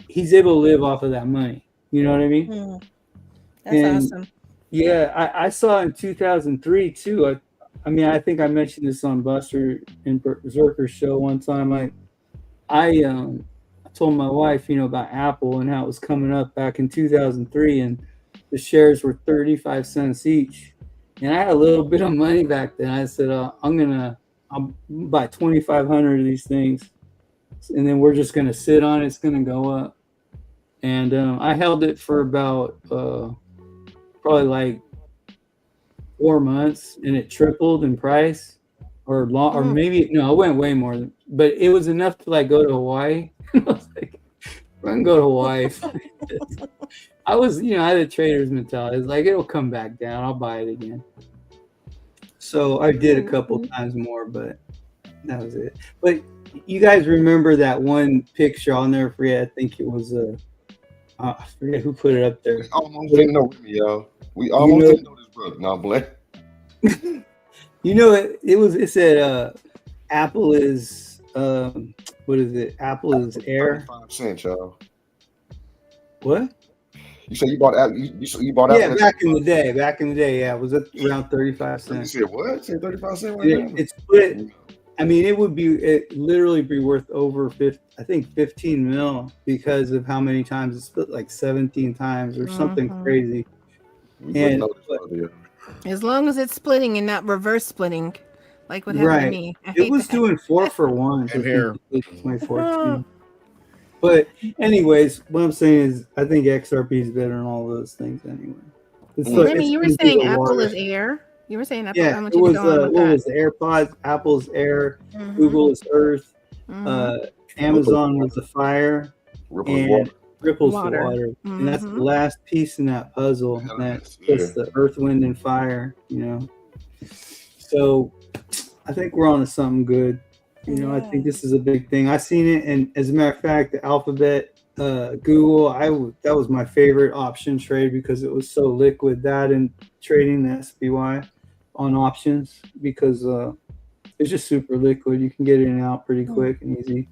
he's able to live off of that money. You know what I mean? That's awesome. Yeah, I saw in 2003 too. I think I mentioned this on Buster and Berserker's show one time. I told my wife, about Apple and how it was coming up back in 2003, and the shares were 35 cents each. And I had a little bit of money back then. I said, I'll buy 2,500 of these things, and then we're just gonna sit on it. It's gonna go up. And I held it for about probably like 4 months, and it tripled in price, or maybe no, it went way more, but it was enough to like go to Hawaii. I was like, I can go to Hawaii. I had a trader's mentality. It's like, it'll come back down. I'll buy it again. So I did a couple times more, but that was it. But you guys remember that one picture? I'll never forget. I think it was I forget who put it up there. We almost didn't know him, yo. We almost didn't know this brother. No, Black. It said Apple is what is it? Apple is air. 35 cents, y'all. What? You said you bought Apple? You bought Apple? Yeah, back in the day, yeah, it was around 35 cents. You said what? You said 35 cents right now? It's split. It literally be worth over 15 mil because of how many times it's split, like 17 times or something crazy. And as long as it's splitting and not reverse splitting, like what happened to me. It was doing 4 for 1 here. 2014. But anyways, what I'm saying is, I think XRP is better than all those things anyway. Remy, you were saying Apple is air. You were saying Apple. Yeah, it was what was the AirPods? Apple's air. Google is earth. Amazon was the fire. Ripple's the water. And that's the last piece in that puzzle. That's the earth, wind, and fire. So I think we're on to something good. I think this is a big thing. I've seen it, and as a matter of fact, the Alphabet, Google, that was my favorite option trade because it was so liquid. That and trading the SPY on options because it's just super liquid. You can get in and out pretty quick and easy.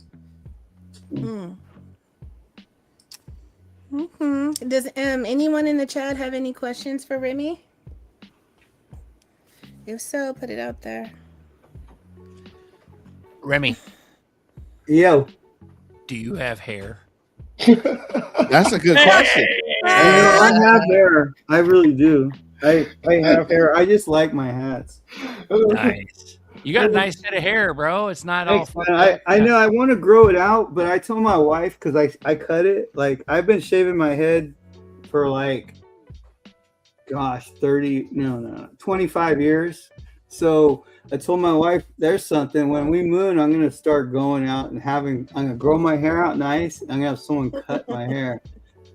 Does anyone in the chat have any questions for Remy? If so, put it out there. Remy. Yo. Do you have hair? That's a good question. I have hair. I really do. I have hair. I just like my hats. Nice. You got a nice set of hair, bro. It's not all. I know. I want to grow it out, but I told my wife because I cut it. Like I've been shaving my head for 25 years. So I told my wife, there's something. When we move, I'm gonna start going out and I'm gonna grow my hair out nice. I'm gonna have someone cut my hair,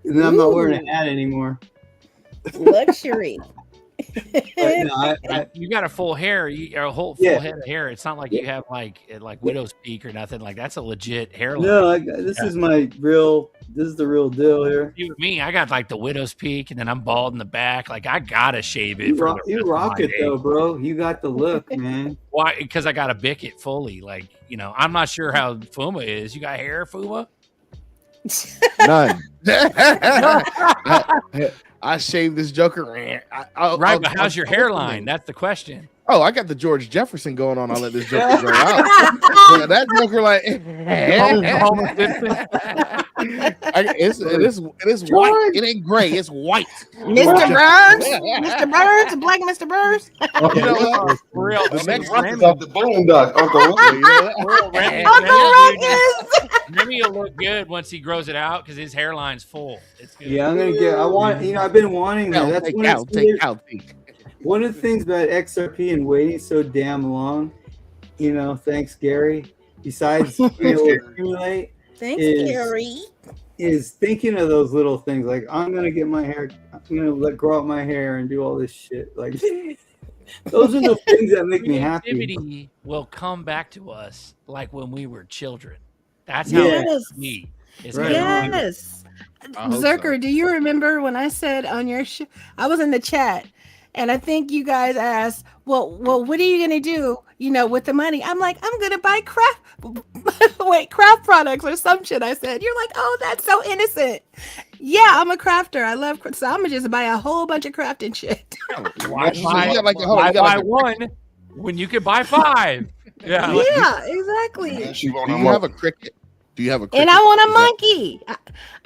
and then I'm not wearing a hat anymore. Luxury. You got a full hair, a whole full head of hair. It's not like you have like widow's peak or nothing. Like that's a legit hairline. No, this is the real deal here. You and me, I got like the widow's peak, and then I'm bald in the back. Like I gotta shave it. You rock it though, bro. You got the look, man. Why? Because I gotta bick it fully. Like I'm not sure how FUMA is. You got hair, FUMA? None. I shaved this joker. But how's your hairline? That's the question. Oh, I got the George Jefferson going on. I'll let this Joker go out. Yeah, that Joker, like, it is white. It ain't gray. It's white. Mr. Burns, Mr. Burns, Black Mr. Burns. You know what? For real. The next Remy off the boondock, Uncle Remy. Remy will look good once he grows it out because his hairline's full. It's good. Yeah, I'm gonna get. I've been wanting that. That's one of the things about XRP and waiting so damn long. Thanks, Gary. Besides being able to accumulate, Thanks, Gary. Is thinking of those little things like I'm gonna get my hair, I'm gonna let grow out my hair and do all this shit. Like those are the things that make me happy. Creativity will come back to us like when we were children. That's how Yes. we. Right. Yes. Zerker, do you remember when I said on your show, I was in the chat, and I think you guys asked, well, what are you going to do, with the money? I'm like, I'm going to buy craft products or some shit. I said, you're like, oh, that's so innocent. Yeah, I'm a crafter. I love, so I'm going to just buy a whole bunch of crafting shit. Why buy one when you could buy 5? Yeah. Yeah, exactly. Do you have a cricket? And I want a monkey.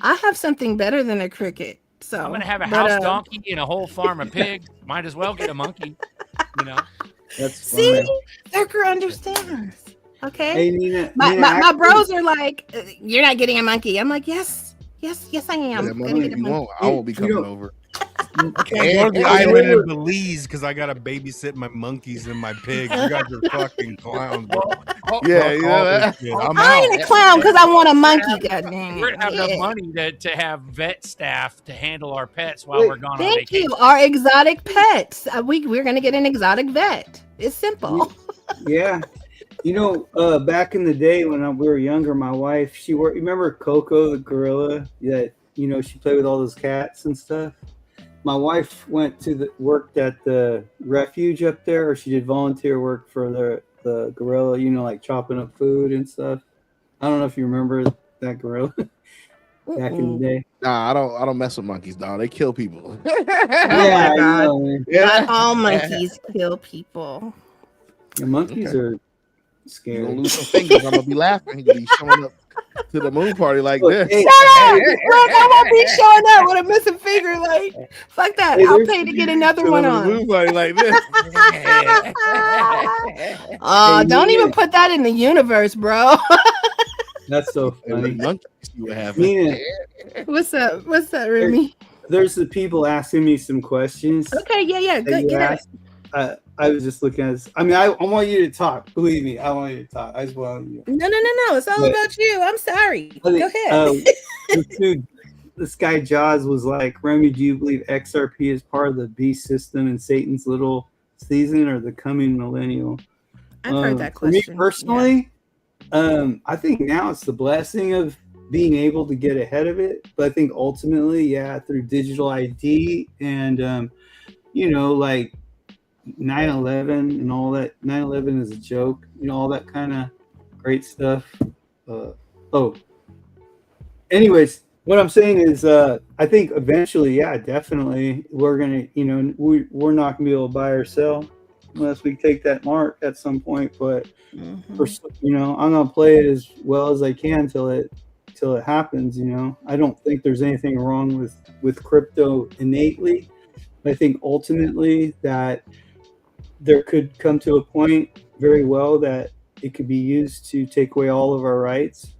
I have something better than a cricket. So I'm gonna have a house donkey and a whole farm of pigs. Might as well get a monkey. That's see, Zerker understands. Okay. Hey, Nina, my bros are like, you're not getting a monkey. I'm like, yes, I am. I will be coming over. Go to the island in Belize because I gotta babysit my monkeys and my pigs. You guys are fucking clowns. Yeah, I ain't a clown because I want a monkey. Goddamn. We're gonna have enough money to have vet staff to handle our pets while we're gone on vacation. Thank you. Our exotic pets. We're gonna get an exotic vet. It's simple. Yeah. Back in the day when we were younger, my wife, remember Coco the gorilla that she played with all those cats and stuff. My wife worked at the refuge up there, or she did volunteer work for the gorilla, like chopping up food and stuff. I don't know if you remember that gorilla back in the day. Nah, I don't mess with monkeys, dog. They kill people. Yeah, Not all monkeys kill people. The monkeys are scary. You're gonna lose some fingers. I'm gonna be laughing. He's gonna be showing up to the moon party like this. Hey, Shut up! Look, I won't be showing up with a missing finger. Like, fuck that. Hey, I'll pay to get another one on. Moon party like this. Don't even put that in the universe, bro. That's so funny. Monkeys see what happens. Nina, What's up, Remy? there's the people asking me some questions. Okay, yeah. that Good. you Get it. asked. I was just looking at this. I mean, I want you to talk. Believe me, I want you to talk. I just want you. No. It's all about you. I'm sorry. Go ahead. This guy Jaws was like, Remy, do you believe XRP is part of the beast system in Satan's little season or the coming millennial? I've heard that question. For me personally, I think now it's the blessing of being able to get ahead of it. But I think ultimately, through digital ID and, like 9/11 and all that. 9/11 is a joke, all that kind of great stuff. Anyways, what I'm saying is, I think eventually, definitely, we're gonna, we're not gonna be able to buy or sell unless we take that mark at some point. But I'm gonna play it as well as I can till it happens. I don't think there's anything wrong with crypto innately. I think ultimately that there could come to a point very well that it could be used to take away all of our rights,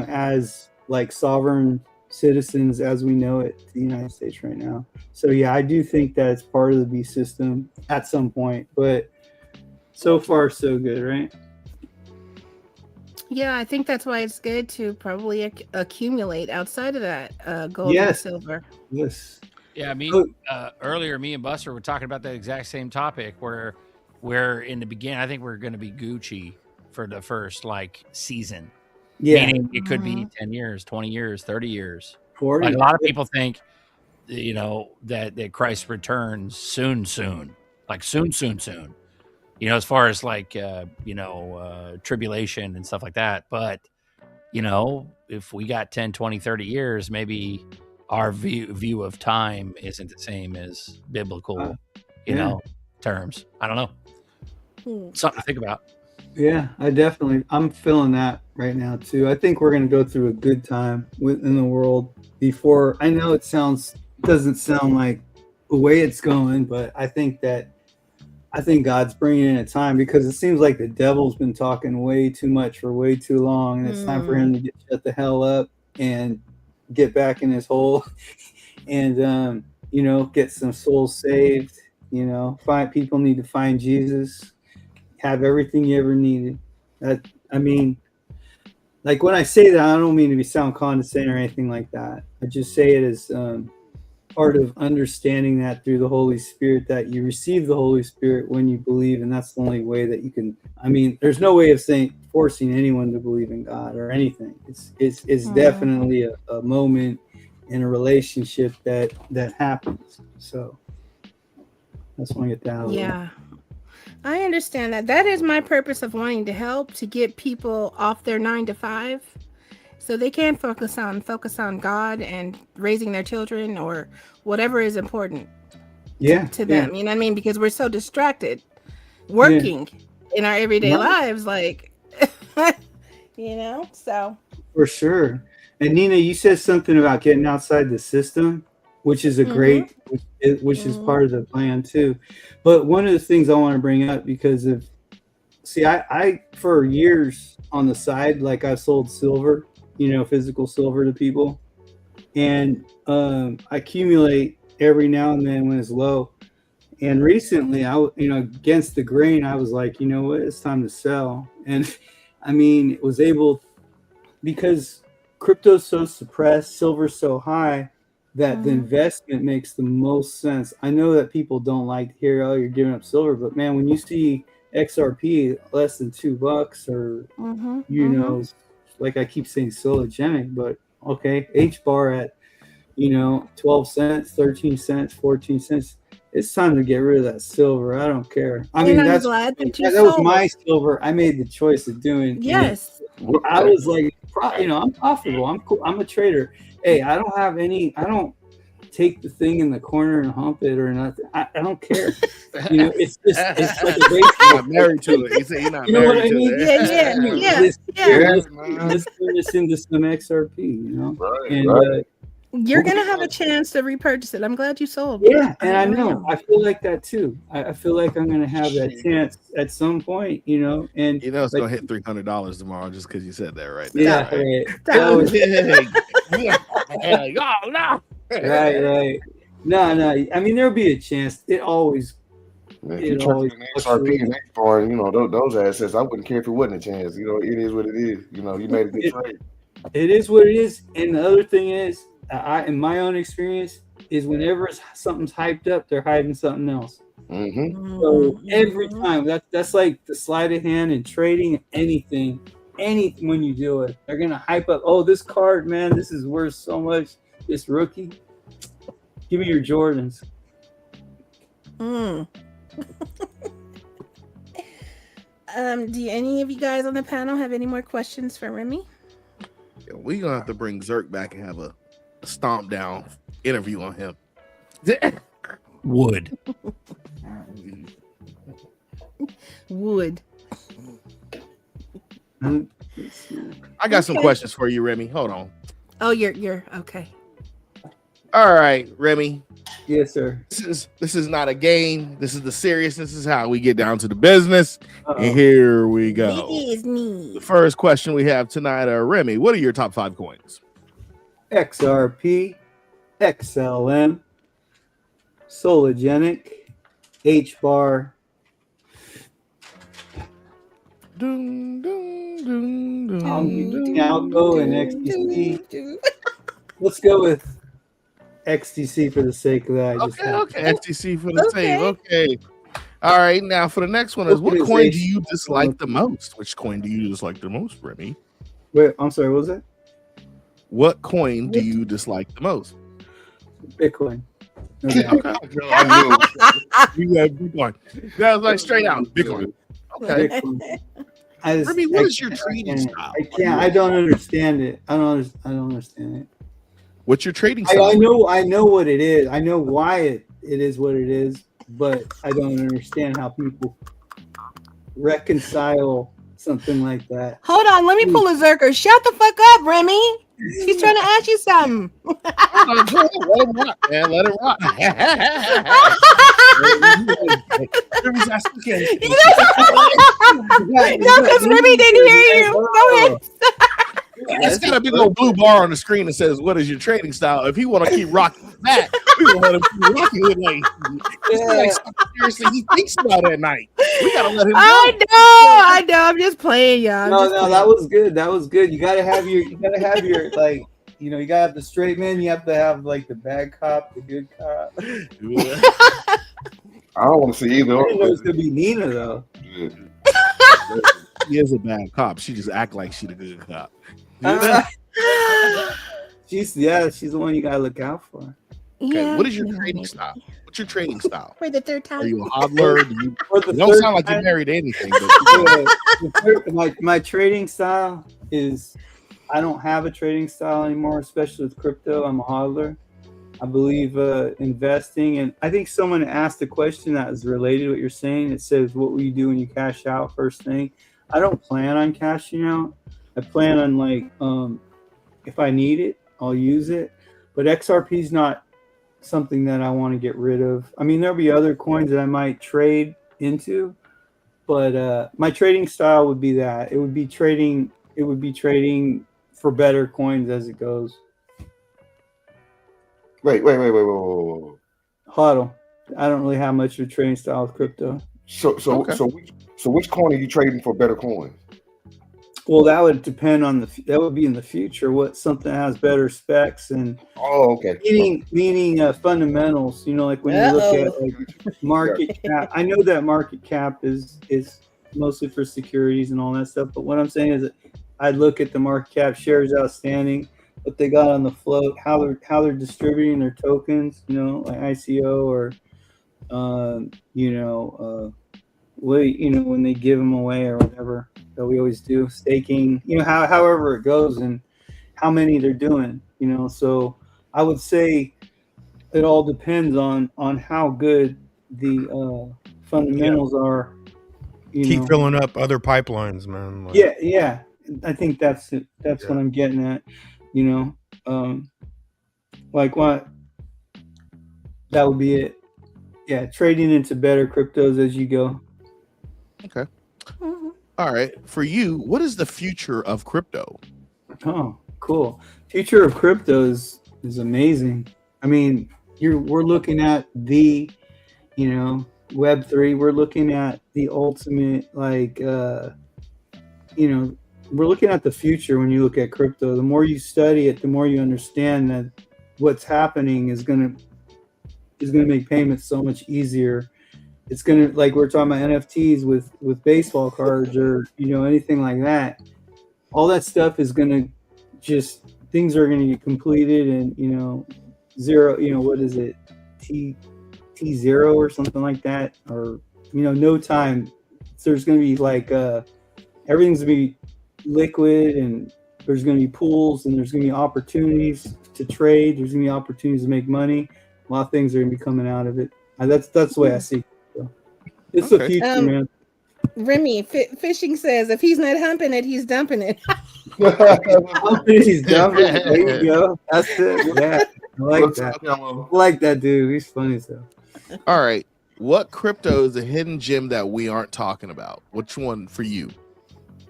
as like sovereign citizens as we know it, the United States right now. So I do think that it's part of the beast system at some point, but so far so good, right? Yeah, I think that's why it's good to probably accumulate outside of that gold and silver. Yes. Yeah, earlier, me and Buster were talking about that exact same topic where in the beginning, I think we're going to be Gucci for the first season. Yeah. Meaning it could be 10 years, 20 years, 30 years. 40. Like a lot of people think, that Christ returns soon. Like soon. As far as tribulation and stuff like that. But, if we got 10, 20, 30 years, maybe our view of time isn't the same as biblical, terms. I don't know. Something to think about. Yeah, I'm feeling that right now too. I think we're going to go through a good time in the world before. I know it doesn't sound like the way it's going, but I think God's bringing in a time, because it seems like the devil's been talking way too much for way too long, and it's time for him to shut the hell up and get back in his hole and get some souls saved. People need to find Jesus, have everything you ever needed. Like when I say that, I don't mean to sound condescending or anything like that. I just say it as part of understanding that through the Holy Spirit, that you receive the Holy Spirit when you believe, and that's the only way that you can. There's no way of forcing anyone to believe in God or anything. It's definitely a moment in a relationship that happens. So I just want to get that out. Yeah, I understand that. That is my purpose of wanting to help, to get people off their 9 to 5. So they can focus on God and raising their children or whatever is important to them. You know what I mean? Because we're so distracted working in our everyday lives, like, so. For sure. And Nina, you said something about getting outside the system, which is a great, which is part of the plan too. But one of the things I want to bring up, because I for years on the side, like I sold silver, physical silver to people, and I accumulate every now and then when it's low. And recently, against the grain, I was like, you know what, it's time to sell. And it was able, because crypto's so suppressed, silver's so high, that the investment makes the most sense. I know that people don't like to hear, oh, you're giving up silver, but man, when you see XRP less than $2 or like I keep saying sologenic, but okay, H bar at 12 cents, 13 cents, 14 cents. It's time to get rid of that silver. I don't care. That was my silver. I made the choice of doing. Yes. I was like, I'm profitable. I'm cool. I'm a trader. Hey, I don't take the thing in the corner and hump it or nothing. I don't care. It's like a race. You're not married to it. He said you're not married to it. Let's turn this into some XRP, Right. You're gonna have a chance to repurchase it. I'm glad you sold. Yeah, and I know. I feel like that too. I feel like I'm gonna have that chance at some point, and it's gonna hit $300 tomorrow just because you said that, right? Yeah, No. Right. No. There'll be a chance. It always. If you trade XRP and H-bar, those assets, I wouldn't care if it wasn't a chance. It is what it is. You made a good trade. It is what it is. And the other thing is, in my own experience, is whenever something's hyped up, they're hiding something else. So every time, that's like the sleight of hand in trading anything when you do it, they're gonna hype up. Oh, this card, man, this is worth so much. This rookie, give me your Jordans. Do any of you guys on the panel have any more questions for Remy? We're gonna have to bring Zerk back and have a stomp down interview on him. Wood. I got some questions for you, Remy. Hold on. Oh, you're okay. All right, Remy. Yes, sir. This is not a game. This is the seriousness. This is how we get down to the business. And here we go. The first question we have tonight, Remy, what are your top 5 coins? XRP, XLM, Sologenic, H bar. Algo and XTC. Let's go with XTC for the sake of that. Okay. XTC for the sake. Okay. All right. Now for the next one is, what coin do you dislike the most? Which coin do you dislike the most, Remy? Wait, I'm sorry. What was that? What coin do you dislike the most? Bitcoin. Okay. You got Bitcoin. That was like straight out Bitcoin. Okay. Bitcoin. Remy, what is your trading style? I don't understand it. I don't understand it. What's your trading style? I know what it is. I know why it is what it is, but I don't understand how people reconcile something like that. Hold on, let me pull a Zerker. Shut the fuck up, Remy. She's trying to ask you something. Let him rock, man. Let him rock. No, because Remy didn't hear you. Go ahead. It's got a big old blue bar on the screen that says, "What is your trading style?" If he want to keep rocking that, we gonna let him keep rocking it. Like seriously, he thinks about it at night. We gotta let him go. I know. I'm just playing, y'all. No, that was good. That was good. You gotta have your like, you gotta have the straight man. You have to have like the bad cop, the good cop. I don't want to see either. I didn't know it's gonna be Nina though. She is a bad cop. She just act like she the good cop. She's the one you gotta look out for. Okay, what is your trading style? What's your trading style? For the third time. Are you a hodler? You don't sound like you're married to anything. But my trading style is, I don't have a trading style anymore, especially with crypto. I'm a hodler. I believe investing, and I think someone asked a question that is related to what you're saying. It says, "What will you do when you cash out first thing?" I don't plan on cashing out. I plan on like, if I need it, I'll use it. But XRP is not something that I want to get rid of. I mean, there'll be other coins that I might trade into, but my trading style would be that it would be trading for better coins as it goes. Wait. Hodl. I don't really have much of a trading style with crypto. So which coin are you trading for better coins? Well, that would depend on that would be in the future. What something has better specs and meaning fundamentals. Like when you look at like market cap. I know that market cap is mostly for securities and all that stuff. But what I'm saying is that I'd look at the market cap, shares outstanding, what they got on the float, how they're distributing their tokens. Like ICO or when they give them away or whatever that we always do, staking, however it goes and how many they're doing, so I would say it all depends on how good the fundamentals are. Keep filling up other pipelines, man. Yeah. I think that's it. That's what I'm getting at, like what that would be it. Yeah. Trading into better cryptos as you go. Okay. All right. For you, what is the future of crypto? Oh, cool. Future of crypto is amazing. I mean, we're looking at the, Web3. We're looking at the ultimate, like, we're looking at the future when you look at crypto. The more you study it, the more you understand that what's happening is gonna make payments so much easier. It's gonna, like we're talking about NFTs with baseball cards or anything like that. All that stuff is gonna things are gonna get completed and zero. What is it? T0 or something like that, or no time. So there's gonna be like everything's gonna be liquid and there's gonna be pools and there's gonna be opportunities to trade. There's gonna be opportunities to make money. A lot of things are gonna be coming out of it. That's the way I see it. It's the future, man. Remy, Fishing says if he's not humping it, he's dumping it. He's dumping it. There you go. That's it. Yeah, I like that. I like that dude. He's funny so. All right. What crypto is a hidden gem that we aren't talking about? Which one for you?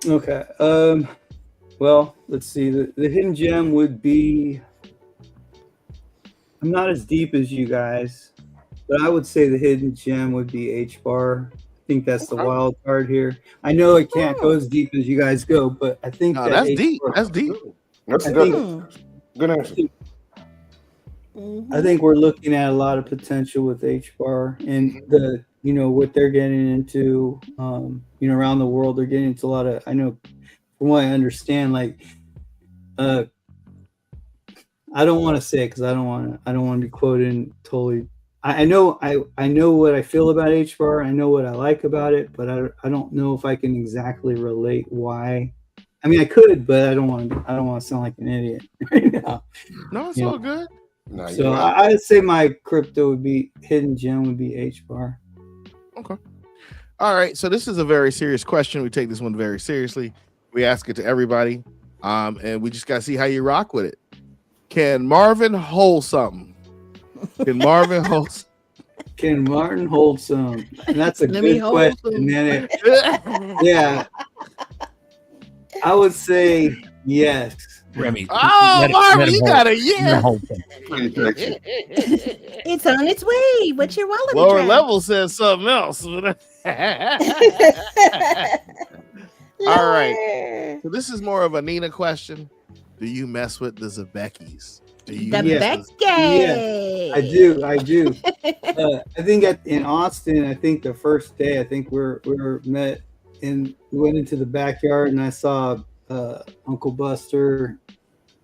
Okay. Well, let's see. The hidden gem would be. I'm not as deep as you guys. But I would say the hidden gem would be H-bar. I think that's the wild card here. I know it can't go as deep as you guys go, but I think that's deep. That's deep. That's a good answer. I think we're looking at a lot of potential with H-bar and the what they're getting into. Around the world, they're getting into a lot of. I know, from what I understand, like, I don't want to say it because I don't want to be quoted totally. I know what I feel about H-bar. I know what I like about it, but I don't know if I can exactly relate why. I mean, I could, but I don't want to sound like an idiot right now. No, it's all good. No, so I'd say my crypto would be hidden gem would be H-bar. Okay. All right, so this is a very serious question. We take this one very seriously. We ask it to everybody, and we just gotta see how you rock with it. Can Marvin hold something? Can Marvin hold? Can Martin hold some? And that's a Let me good hold question, man. Yeah, I would say yes. Remy. Oh, let Marvin, him you hold- got a let him yes. hold them. It's on its way. What's your wallet Lower address? level says something else. All right. So this is more of a Nina question. Do you mess with the Zebeckis? Do you The Yeah. mess with- Becky. I do. I think in Austin, I think the first day, I think we met and we went into the backyard, and I saw Uncle Buster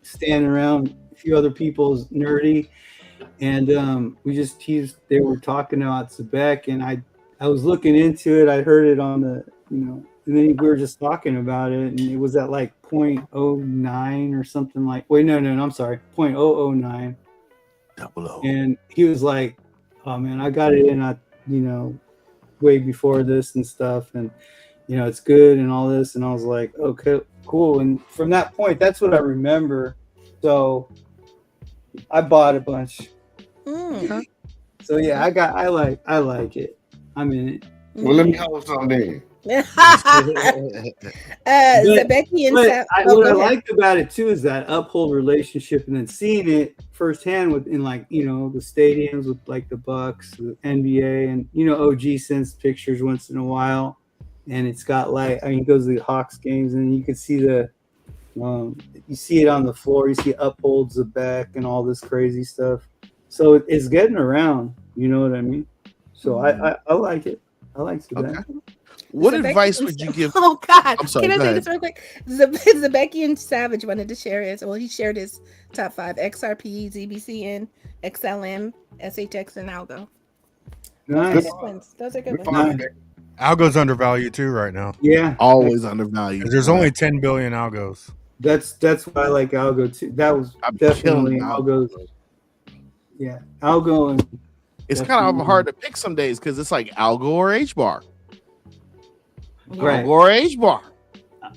standing around a few other people's nerdy, and they were talking about Zebek, and I was looking into it. I heard it on the and then we were just talking about it, and it was at like 0.09 or something like. Wait, no, I'm sorry, 0.009. 00. And he was like, "Oh man, I got it in, way before this and stuff, and it's good and all this." And I was like, "Okay, cool." And from that point, that's what I remember. So I bought a bunch. So yeah, I like it. I'm in it. Well, let me hold something then. Becky and But Sam. what I liked about it too is that uphold relationship, and then seeing it firsthand in the stadiums with like the Bucks, the NBA, and OG sends pictures once in a while, and it's got he goes to the Hawks games, and you can see you see it on the floor, you see upholds the back and all this crazy stuff. So it's getting around, you know what I mean? So I like it. I like it. Okay. What advice would you give? Oh God! I'm sorry, Can I go say ahead. this real quick? Zebecky and Savage wanted to share his. Well, he shared his top 5: XRP, ZBCN, XLM, SHX, and Algo. Nice. Those are good We ones. fine. Nice. Algo's undervalued too right now. Yeah, Always undervalued. 'Cause there's only 10 billion algos. that's why I like Algo too. That was I'm definitely killing Algo's. Yeah, Algo and It's kind of hard to pick some days because it's like Algo or H bar. Right. Algo or H bar.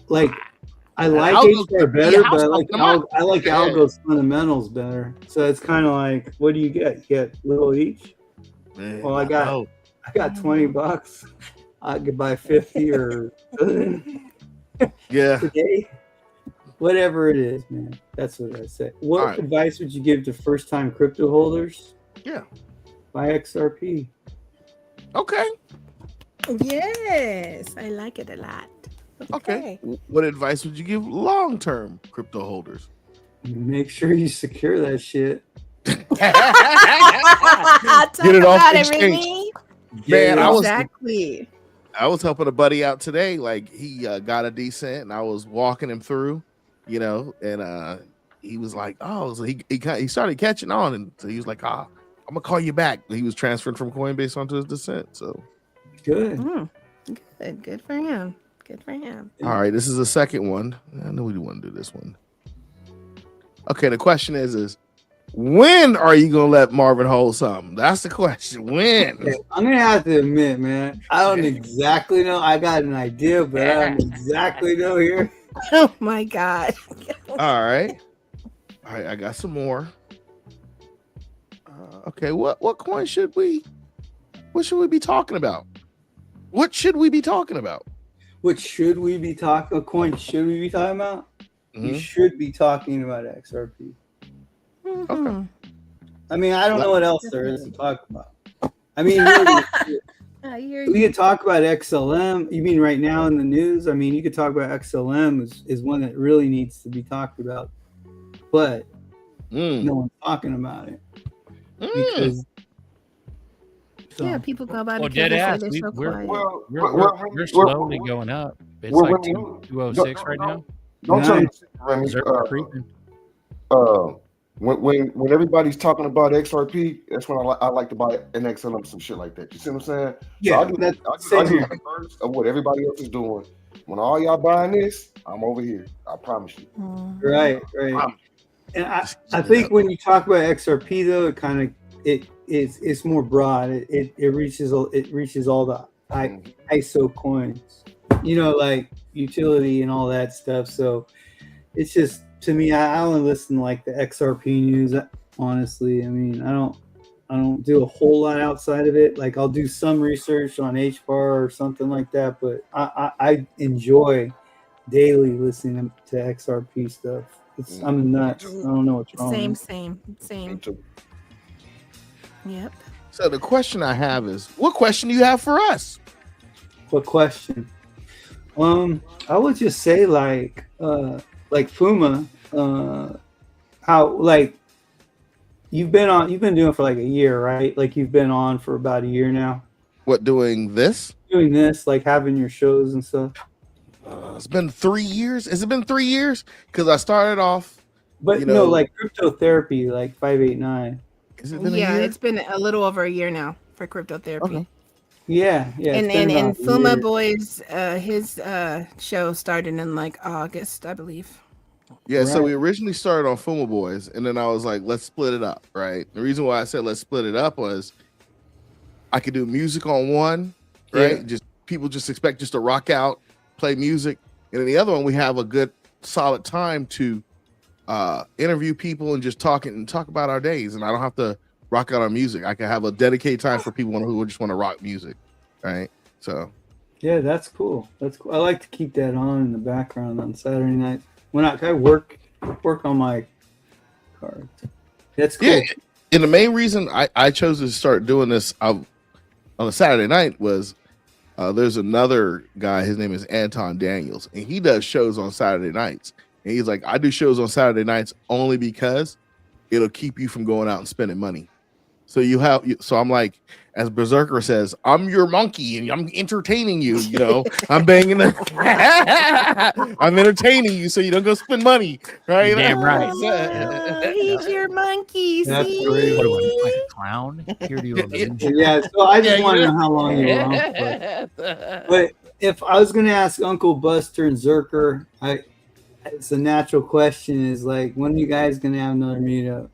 like I like Algo's HBAR the better, house but I like fucking them up. I like Algo's fundamentals better. So it's kind of like, what do you get? You get little each. Man, Well, I got know. $20. I could buy 50 or Yeah. today. Whatever it is, man. That's what I say. What All right. advice would you give to first-time crypto holders? Yeah. Buy XRP. Okay. Yes, I like it a lot. Okay. What advice would you give long-term crypto holders? Make sure you secure that shit. Talk Get it off about the it, exchange. Remy. Man, I was Exactly. helping a buddy out today. Like he got a decent, and I was walking him through, and he was like, "Oh," so he started catching on, and so he was like, "Ah, I'm gonna call you back." He was transferred from Coinbase onto his Descent. So, Good. Good for him. Good for him. all right, this is the second one. I know we do want to do this one. Okay, the question is when are you gonna let Marvin hold something? That's the question. When? I'm gonna have to admit, man, I don't exactly know. I got an idea, but I don't exactly know here. Oh my God. All right, I got some more. Okay, what coin should we? What should we be talking about? What should we be talking about? What should we be talking? What coin should we be talking about? You should be talking about XRP. Okay. I mean, I don't know what else there is to talk about. I mean, really, I hear we you. could talk about XLM. You mean right now in the news? I mean, you could talk about XLM is one that really needs to be talked about, but no one's talking about it because. Yeah, people go by Well, the dead ass. they're so We're quiet. we're slowly going up. It's Well, like when 206 right now. Don't tell me, Remy, Zerk creeping. when everybody's talking about XRP, that's when I like to buy an XLM, some shit like that. You see what I'm saying? Yeah, so I'll do same the here. first of what everybody else is doing. When all y'all buying this, I'm over here. I promise you. Right. And I think when you talk about XRP though, it's more broad. It reaches all the ISO coins, like utility and all that stuff. So it's just, to me, I only listen to like the XRP news. Honestly, I mean, I don't do a whole lot outside of it. Like I'll do some research on HBAR or something like that, but I enjoy daily listening to XRP stuff. I'm nuts. I don't know what's wrong. Same. Yep. So the question I have is, what question do you have for us? What question? I would just say like FUMA, how like you've been doing it for like a year, right? Like you've been on for about a year now. What, doing this? Doing this, like having your shows and stuff. It's been 3 years. Has it been 3 years? Because I started off, but no, like Cryptotherapy, like 589. Has it been a year? It's been a little over a year now for Cryptotherapy. Okay. Yeah. And FUMA Boy'Z, his show started in like August, I believe. Yeah, so we originally started on FUMA Boy'Z, and then I was like, let's split it up, right? The reason why I said let's split it up was I could do music on one, right? Yeah. Just people just expect just to rock out, play music, and then the other one we have a good solid time to interview people and just talk about our days, and I don't have to rock out our music. I can have a dedicated time for people who just want to rock music, right? So yeah, that's cool. That's cool. I like to keep that on in the background on Saturday night when I work on my cards. That's cool. Yeah, and the main reason I chose to start doing this on a Saturday night was there's another guy, his name is Anton Daniels, and he does shows on Saturday nights. And he's like, I do shows on Saturday nights only because it'll keep you from going out and spending money. So so I'm like, as Berserker says, I'm your monkey and I'm entertaining you, I'm banging I'm entertaining you so you don't go spend money, right? Damn right. He's your monkey. That's See? great. What do I look like a clown? Here do you Yeah, so I just want to know how long you're on for. But if I was going to ask Uncle Buster and Zerker, it's a natural question is like, when are you guys going to have another meetup?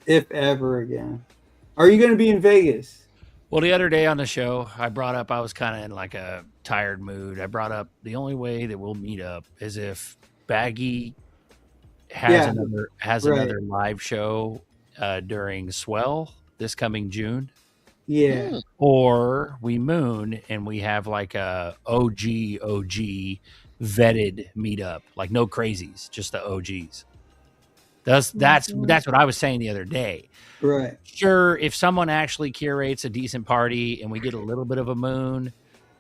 If ever again. Are you going to be in Vegas? Well, the other day on the show, I brought up I was kind of in like a tired mood. I brought up the only way that we'll meet up is if Baggy has another live show during Swell this coming June. Yeah. Or we moon and we have like a OG vetted meetup, like no crazies, just the OGs. That's what I was saying the other day. Right. Sure, if someone actually curates a decent party and we get a little bit of a moon,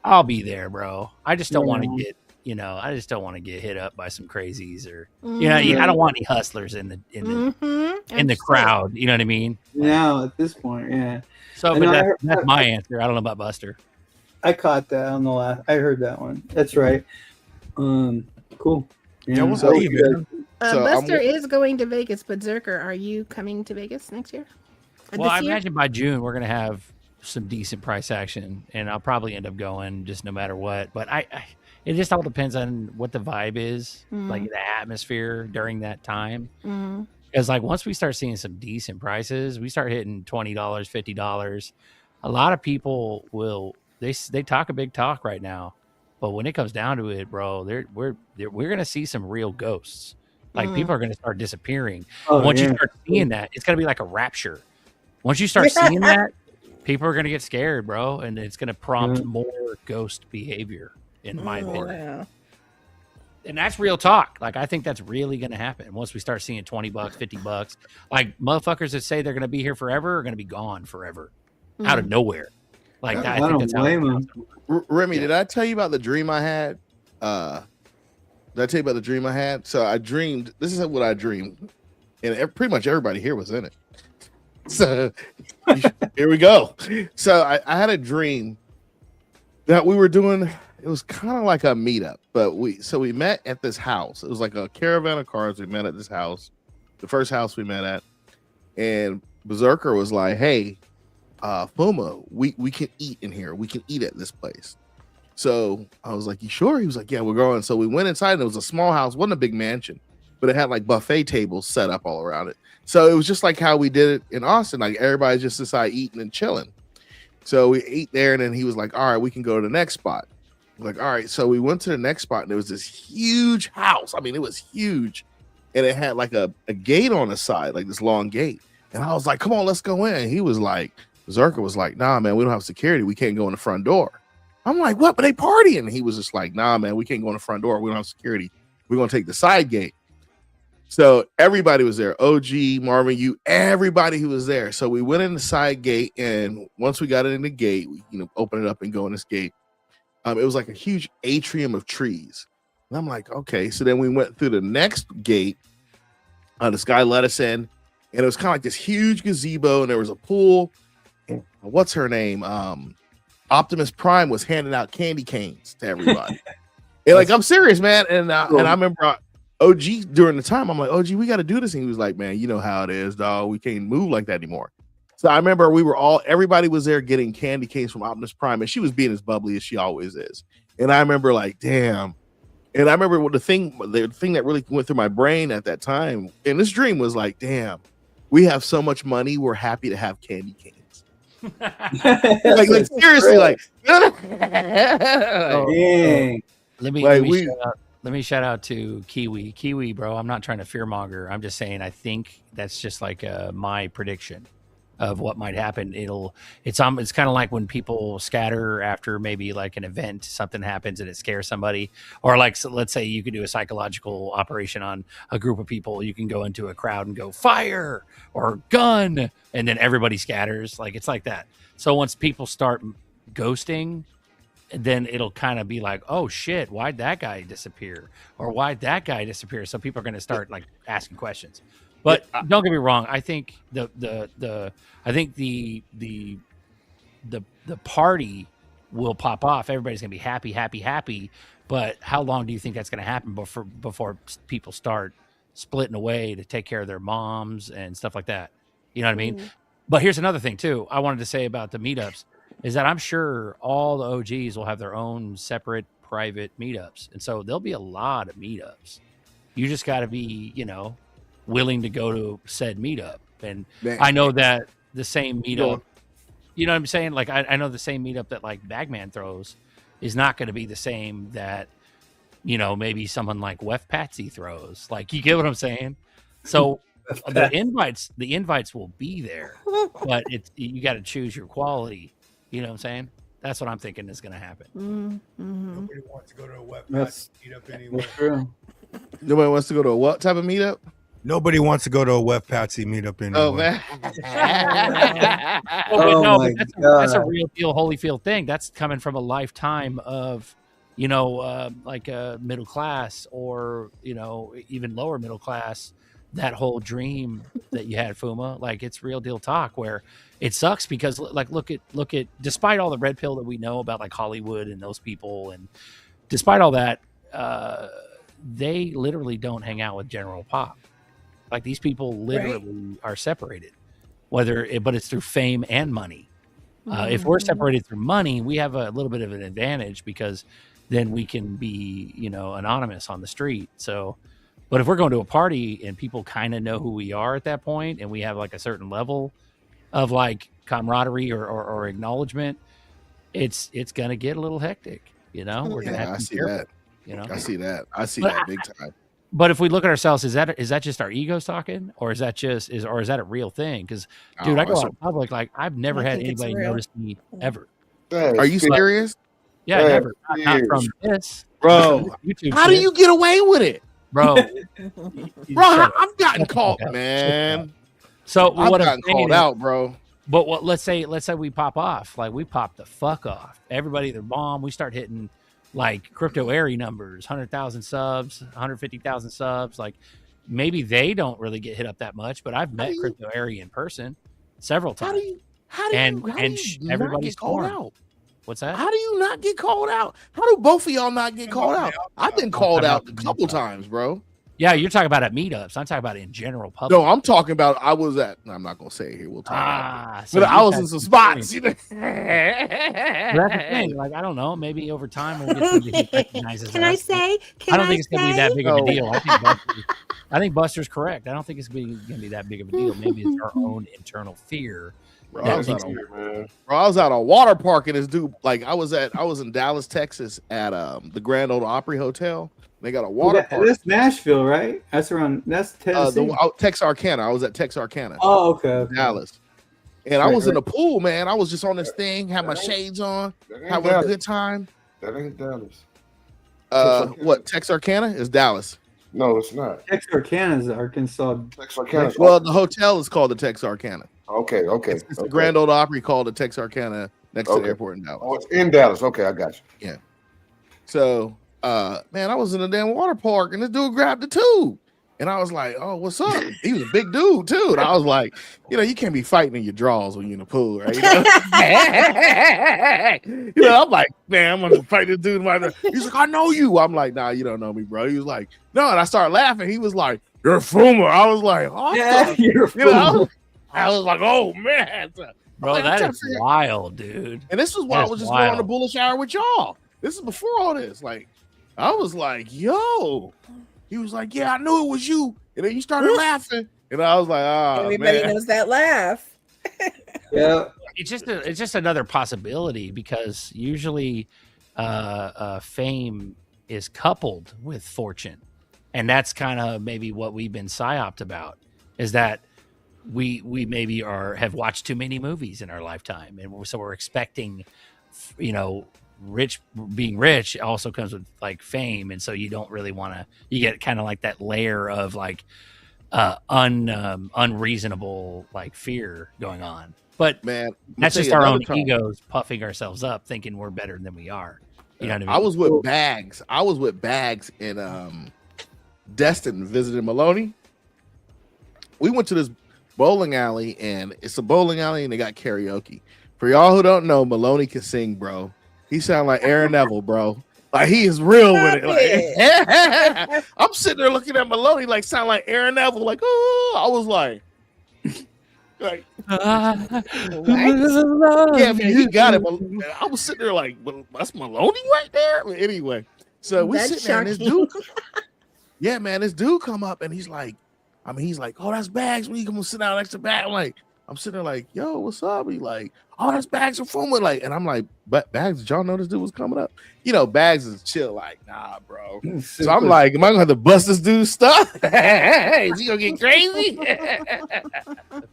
I'll be there, bro. I just don't want to get, I just don't want to get hit up by some crazies or, I don't want any hustlers in the crowd. You know what I mean? Now at this point, yeah. So, but that's my answer. I don't know about Buster. I caught that on the last. I heard that one. That's right. Cool. Yeah, what's up, man? Buster is going to Vegas, but Zerker, are you coming to Vegas next year? Well, I imagine by June we're going to have some decent price action, and I'll probably end up going just no matter what. But it just all depends on what the vibe is, like the atmosphere during that time. Because like once we start seeing some decent prices, we start hitting $20, $50. A lot of people they talk a big talk right now, but when it comes down to it, bro, we're going to see some real ghosts. Like people are going to start disappearing. Once you start seeing that, it's going to be like a rapture. Once you start seeing that, people are going to get scared, bro, and it's going to prompt more ghost behavior, in my opinion. Wow. And that's real talk. Like I think that's really going to happen once we start seeing $20, $50. Like motherfuckers that say they're going to be here forever are going to be gone forever, out of nowhere. Like I think that's how. Remy, did I tell you about the dream I had? Did I tell you about the dream I had? So I dreamed. This is what I dreamed, and pretty much everybody here was in it. So here we go. So I had a dream that we were doing. It was kind of like a meetup, but we met at this house. It was like a caravan of cars. We met at this house, the first house we met at, and Berserker was like, "Hey, FUMA, we can eat in here. We can eat at this place." So I was like, "You sure?" He was like, "Yeah, we're going." So we went inside, and it was a small house. It wasn't a big mansion, but it had like buffet tables set up all around it. So it was just like how we did it in Austin. Like everybody just inside eating and chilling. So we ate there, and then he was like, all right, we can go to the next spot. Like, all right. So we went to the next spot, and there was this huge house. I mean, it was huge. And it had like a gate on the side, like this long gate. And I was like, come on, let's go in. And he was like, Zerka was like, nah, man, we don't have security. We can't go in the front door. I'm like, what? But they partying. And he was just like, nah, man, we can't go in the front door. We don't have security. We're going to take the side gate. So everybody was there. OG, Marvin, you, everybody who was there. So we went in the side gate. And once we got it in the gate, we, open it up and go in this gate. It was like a huge atrium of trees. And I'm like, okay. So then we went through the next gate. This guy let us in. And it was kind of like this huge gazebo. And there was a pool. And what's her name? Optimus Prime was handing out candy canes to everybody. And like, I'm serious, man. And I remember OG during the time, I'm like, OG, we got to do this. And he was like, man, you know how it is, dog. We can't move like that anymore. So I remember everybody was there getting candy canes from Optimus Prime, and she was being as bubbly as she always is. And I remember like, damn. And I remember the thing that really went through my brain at that time in this dream was like, damn, we have so much money. We're happy to have candy canes. like seriously, like, let me shout out to Kiwi, bro. I'm not trying to fearmonger. I'm just saying I think that's just like my prediction of what might happen. It's kind of like when people scatter after maybe like an event, something happens and it scares somebody, or like, so let's say you could do a psychological operation on a group of people. You can go into a crowd and go fire or gun, and then everybody scatters. Like, it's like that. So once people start ghosting, then it'll kind of be like, oh shit, why'd that guy disappear? Or why'd that guy disappear? So people are going to start like asking questions. But don't get me wrong. I think the party will pop off. Everybody's gonna be happy. But how long do you think that's gonna happen before people start splitting away to take care of their moms and stuff like that? You know what I mean? But here's another thing too. I wanted to say about the meetups is that I'm sure all the OGs will have their own separate private meetups, and so there'll be a lot of meetups. You just got to be, willing to go to said meetup. And man, I know that the same meetup, you know what I'm saying? Like, I know the same meetup that like Bagman throws is not going to be the same that, maybe someone like Wef Patsy throws. Like, you get what I'm saying? So the invites will be there, but you got to choose your quality. You know what I'm saying? That's what I'm thinking is going to happen. Nobody wants to go to a Wef Patsy meetup anyway. Nobody wants to go to a what type of meetup? Nobody wants to go to a Wef Patsy meetup anymore. Oh, man. That's a real deal Holyfield thing. That's coming from a lifetime of, like a middle class or, even lower middle class, that whole dream that you had, FUMA. Like, it's real deal talk where it sucks because like, look at, despite all the red pill that we know about like Hollywood and those people, and despite all that, they literally don't hang out with general pop. Like, these people literally are separated, but it's through fame and money. If we're separated through money, we have a little bit of an advantage because then we can be, anonymous on the street. So, but if we're going to a party and people kind of know who we are at that point, and we have like a certain level of like camaraderie or acknowledgement, it's going to get a little hectic. We're going to have to be careful. I see that big time. But if we look at ourselves, is that just our egos talking, or is that a real thing? Because, dude, I go out in public, like, I've never had anybody notice me ever. Are you serious? Yeah, never. Not from this, bro. How do you get away with it, bro? I've gotten caught, man. So what I've gotten called out, bro. But let's say we pop off, like we pop the fuck off. Everybody, their bomb. We start hitting like crypto airy numbers, 100,000 subs, 150,000 subs. Like, maybe they don't really get hit up that much, but I've met crypto airy in person several times. How do you everybody's called out? What's that? How do you not get called out? How do both of y'all not get called out? I've been called out a couple times, bro. Yeah, you're talking about at meetups. I'm talking about in general public. No, I'm talking about I'm not gonna say it here. We'll talk about it. But I was in some spots. That's the thing. Like, I don't know. Maybe over time we'll get somebody who recognizes Can I say? I don't think it's gonna be that big of a deal. I think Buster's correct. I don't think it's gonna be that big of a deal. Maybe it's our own internal fear Bro, I was at a water park and this dude, like I was in Dallas, Texas at the Grand Ole Opry Hotel. They got a water park. That's Nashville, right? That's Tennessee. Texarkana. I was at Texarkana. Oh, okay. Dallas. And I was in the pool, man. I was just on this thing, had my shades on, having a good time. That ain't Dallas. What? Texarkana is Dallas. No, it's not. Texarkana is Arkansas. Texarkana. Well, the hotel is called the Texarkana. Okay. It's the Grand Ole Opry called the Texarkana next to the airport in Dallas. Oh, it's in Dallas. Okay, I got you. Yeah. So, man, I was in a damn water park and this dude grabbed the tube. And I was like, oh, what's up? He was a big dude, too. And I was like, you can't be fighting in your drawers when you're in the pool, right? I'm like, man, I'm going to fight this dude. He's like, I know you. I'm like, nah, you don't know me, bro. He was like, no. And I started laughing. He was like, you're a FUMA. I was like, oh, yeah, you're a FUMA. I was like, oh, man. Bro, like, that is wild, dude. And this was why I was just going on the bullish hour with y'all. This is before all this. Like, I was like, yo. He was like, yeah, I knew it was you. And then you started laughing. And I was like, oh, everybody knows that laugh. Yeah. It's just another possibility because usually fame is coupled with fortune. And that's kind of maybe what we've been psyoped about is that we maybe have watched too many movies in our lifetime. And so we're expecting, being rich also comes with like fame, and so you don't really want to. You get kind of like that layer of like unreasonable like fear going on. But man, that's just our own egos puffing ourselves up, thinking we're better than we are. You know what I mean? I was with Bags in Destin visiting Maloney. We went to this bowling alley, and it's a bowling alley, and they got karaoke. For y'all who don't know, Maloney can sing, bro. He sound like Aaron Neville, bro. Like he is real with it. Like, I'm sitting there looking at Maloney, like sound like Aaron Neville. Like, oh, I was like, yeah, man, he got it. I was sitting there like, well, that's Maloney right there. But anyway, so we sitting there, and this dude, yeah, man, this dude come up and he's like, oh, that's Bags. When you come sit down next to Bags, I'm sitting there like, yo, what's up? He like, oh, that's Bags from FUMA. Like, and I'm like, but Bags, did y'all know this dude was coming up? Bags is chill, like, nah, bro. So I'm like, am I gonna have to bust this dude's stuff? Is he gonna get crazy?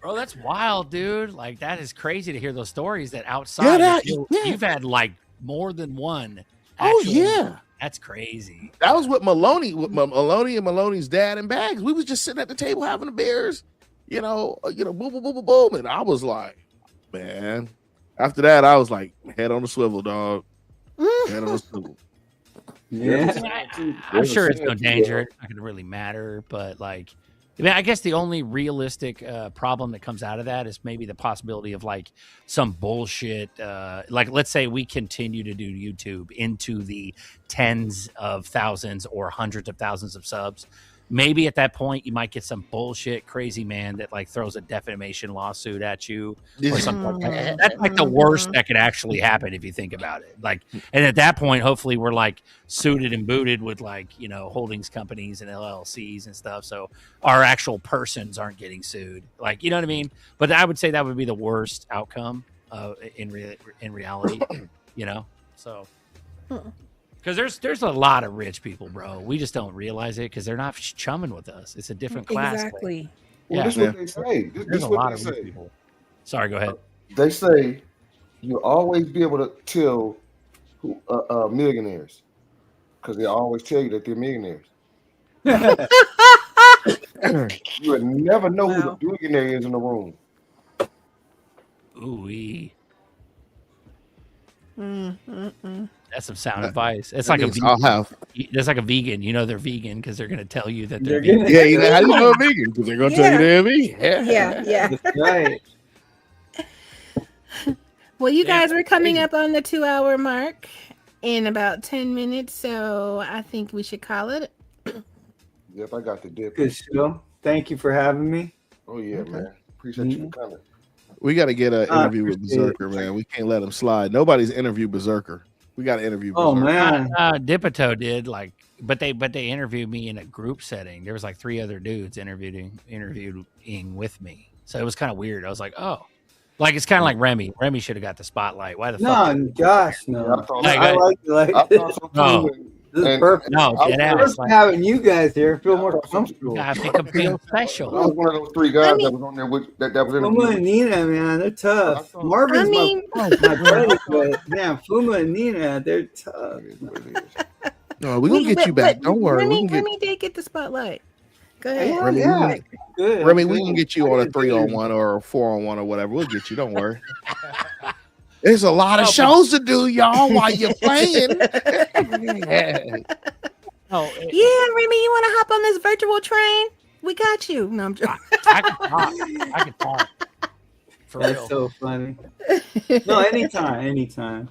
Bro, that's wild, dude. Like, that is crazy to hear those stories that outside you've had like more than one. Oh, yeah. That's crazy. That was with Maloney and Maloney's dad and Bags. We was just sitting at the table having the beers. Boom, boom, boom, boom, boom. And I was like, man, after that, I was like, head on the swivel, dog. Head on the swivel. Yeah. I'm sure it's no danger. It's not going to really matter. But like, I guess the only realistic problem that comes out of that is maybe the possibility of like some bullshit. Like, let's say we continue to do YouTube into the tens of thousands or hundreds of thousands of subs. Maybe at that point you might get some bullshit crazy man that like throws a defamation lawsuit at you or something like that. That's like the worst that could actually happen if you think about it. Like, and at that point, hopefully we're like suited and booted with like, holdings companies and LLCs and stuff. So our actual persons aren't getting sued. Like, you know what I mean? But I would say that would be the worst outcome in reality, so. Because there's a lot of rich people, bro. We just don't realize it because they're not chumming with us. It's a different class. Exactly. Well, this is what they say. There's a lot of rich people. Sorry, go ahead. They say you'll always be able to tell millionaires because they always tell you that they're millionaires. You would never know who the billionaire is in the room. Ooh-wee. That's some sound advice. It's like a vegan. That's like a vegan. They're vegan because they're going to tell you that they're vegan. Yeah, how do you know a vegan? Because they're going to tell you they're vegan. Yeah. That's right. Well, you guys are coming up on the 2-hour mark in about 10 minutes, so I think we should call it. Yep, I got the dip. Good show. Thank you for having me. Oh, yeah, man. Appreciate you for coming. We got to get an interview with Berserker, man. We can't let him slide. Nobody's interviewed Berserker. We got to interview Berserker. Oh, man. Dipito did, but they interviewed me in a group setting. There was like 3 other dudes interviewing with me. So it was kind of weird. I was like, oh. Like it's kind of like Remy. Remy should have got the spotlight. Why the No, fuck? gosh, Yeah, no. I thought Like, I like I thought so too. No. This is And- perfect. No, I dead was ass. First having you guys here, feel more You comfortable. gotta make them feel I special. was one of those three guys that was on there with that was in Fuma and Nina, man, they're tough. I Marvin's mean- my buddy, but man, Fuma and Nina, they're tough. No, we're gonna get you back. Don't worry. We can get Remy did get the spotlight. Go ahead. Yeah, Remy, yeah. Good. Remy, we can get you on a 3-on-1 or a 4-on-1 or whatever. We'll get you. Don't worry. There's a lot of shows to do, y'all, while you're playing. Oh, Yeah, Remy, you want to hop on this virtual train? We got you. No, I'm joking. I can talk. I can talk. For That's real. so funny. No, anytime.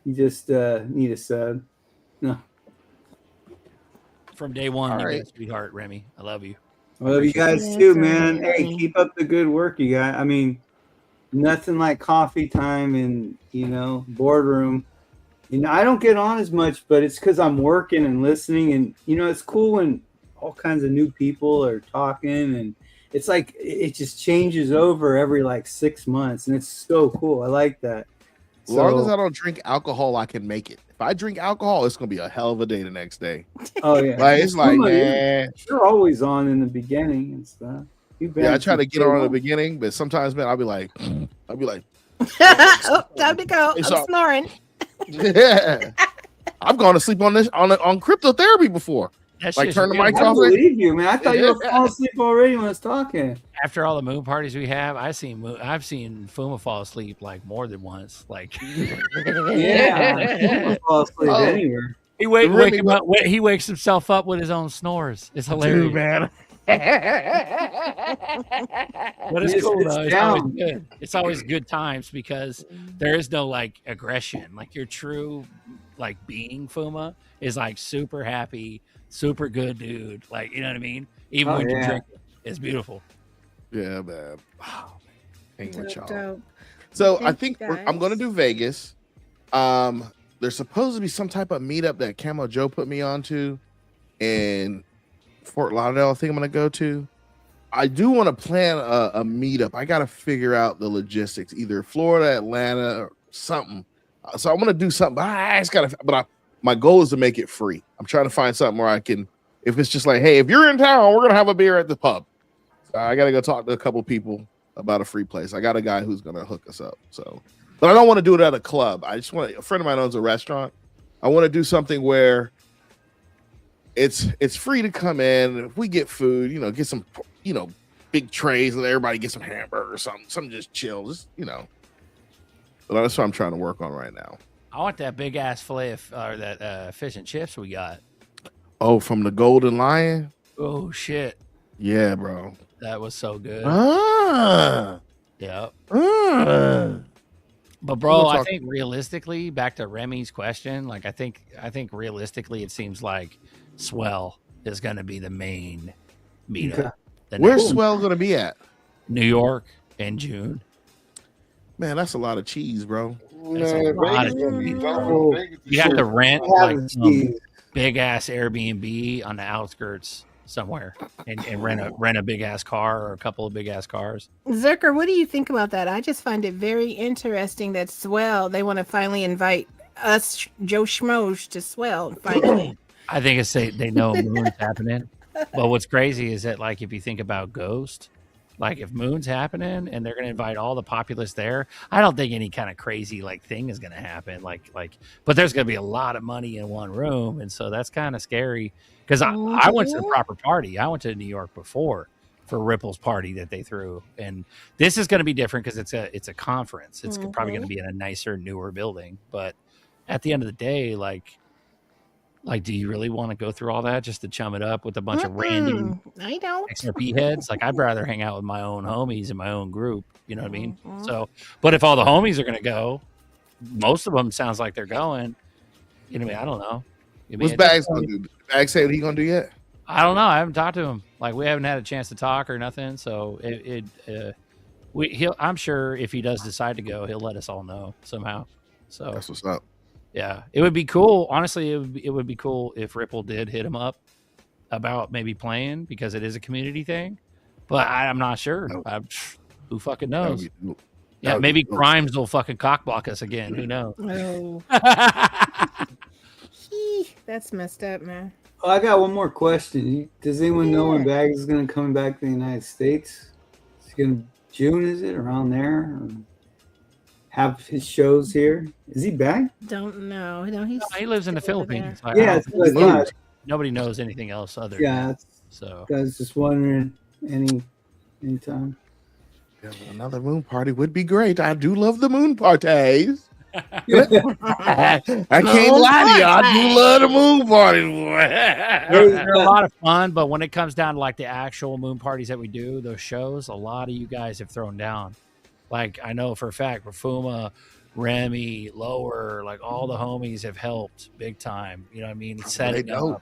You just need a sub. No, From day one, All you've been right. a sweetheart, Remy. I love you. I love you guys Yes, too, sir. man. Hey, keep up the good work, you guys. I mean, nothing like coffee time and boardroom. I don't get on as much, but it's because I'm working and listening, and it's cool when all kinds of new people are talking, and it's like it just changes over every like 6 months, and it's so cool. I like that. As long as I don't drink alcohol, I can make it. If I drink alcohol, it's gonna be a hell of a day the next day. Oh yeah, Like it's like, Somebody- man. you're always on in the beginning and stuff. You've been Yeah, I try to since get day on in the one. beginning, but sometimes, man, I'll be like, Oh, time to go. It's I'm all- snoring. yeah. I've gone to sleep on cryptotherapy before. That Like, shit's turn the real. mic I off. believe you, man. I thought you were falling asleep already when I was talking. After all the moon parties we have, I've seen Fuma fall asleep like more than once. Like Yeah, fall asleep Oh. anywhere. he Remy, he wakes himself up with his own snores. It's hilarious. Dude, man. But it's It's- cool it's though. It's always down. good. It's always good times because there is no like aggression. Like your true like being Fuma is like super happy, super good dude. Like you know what I mean? Even Oh, when you're yeah. drinking. It's beautiful. Yeah, man. Oh, hang with y'all. Dope. So I Thanks, think guys. I'm going to do Vegas. There's supposed to be some type of meetup that Camo Joe put me onto in Fort Lauderdale. I think I'm going to go to. I do want to plan a meetup. I got to figure out the logistics, either Florida, Atlanta, or something. So I want to do something. But I just got to. But my goal is to make it free. I'm trying to find something where I can. If it's just like, hey, if you're in town, we're gonna have a beer at the pub. I got to go talk to a couple people about a free place. I got a guy who's gonna hook us up. So, but I don't want to do it at a club. I just want a friend of mine owns a restaurant. I want to do something where it's free to come in. If we get food, get some, big trays, let everybody get some hamburger or something just chill, But that's what I'm trying to work on right now. I want that big ass fillet of that fish and chips we got. Oh, from the Golden Lion? Oh shit. Yeah, bro. That was so good. Ah, Yep. ah. But bro, We'll I talk- think realistically, back to Remy's question, like I think realistically, it seems like Swell is going to be the main meetup. Okay. The Where's next- Swell gonna be at? New York in June? Man, that's a lot of cheese, bro. That's a Man, lot Vegas of gonna be cheese. gone. Vegas is You have to serious. rent I like haven't some seen- big ass Airbnb on the outskirts somewhere and rent a big ass car or a couple of big ass cars. Zerker, what do you think about that? I just find it very interesting that Swell, they want to finally invite us, Joe Schmoes, to Swell. Finally. I think it's they know Moon's happening. But what's crazy is that like if you think about Ghost, like if Moon's happening and they're gonna invite all the populace there, I don't think any kind of crazy like thing is gonna happen. But there's gonna be a lot of money in one room, and so that's kind of scary. Because I went to the proper party. I went to New York before for Ripple's party that they threw, and this is going to be different because it's a conference. It's probably going to be in a nicer, newer building. But at the end of the day, like, do you really want to go through all that just to chum it up with a bunch of random I don't. XRP heads? Like, I'd rather hang out with my own homies in my own group. You know what I mean? So, but if all the homies are going to go, most of them sounds like they're going. You know what I mean? I don't know. I mean, What's Bags gonna do? Bags say what he gonna do yet? I don't know. I haven't talked to him. Like, we haven't had a chance to talk or nothing. So I'm sure if he does decide to go, he'll let us all know somehow. So That's what's up. yeah, it would be cool. Honestly, it would be cool if Ripple did hit him up about maybe playing because it is a community thing. But I'm not sure. Nope. Who fucking That would knows? be dope. Yeah, No, maybe no. Grimes will fucking cock block us again. Who knows? Oh, that's messed up, man. Oh, I got one more question. Does anyone know when Bags is going to come back to the United States? Is he going to June? Is it around there? Or have his shows here? Is he back? Don't know. He lives in the Philippines. I Yeah, don't it's think what I thought. nobody knows anything else other than Yeah, that. So I was just wondering anytime. Yeah, another moon party would be great. I do love the moon parties. I can't lie to you. I do love the moon parties. they're a lot of fun, but when it comes down to like the actual moon parties that we do, those shows, a lot of you guys have thrown down. Like I know for a fact, for FUMA, Remy, Lower, like all the homies have helped big time. You know what I mean? Setting up.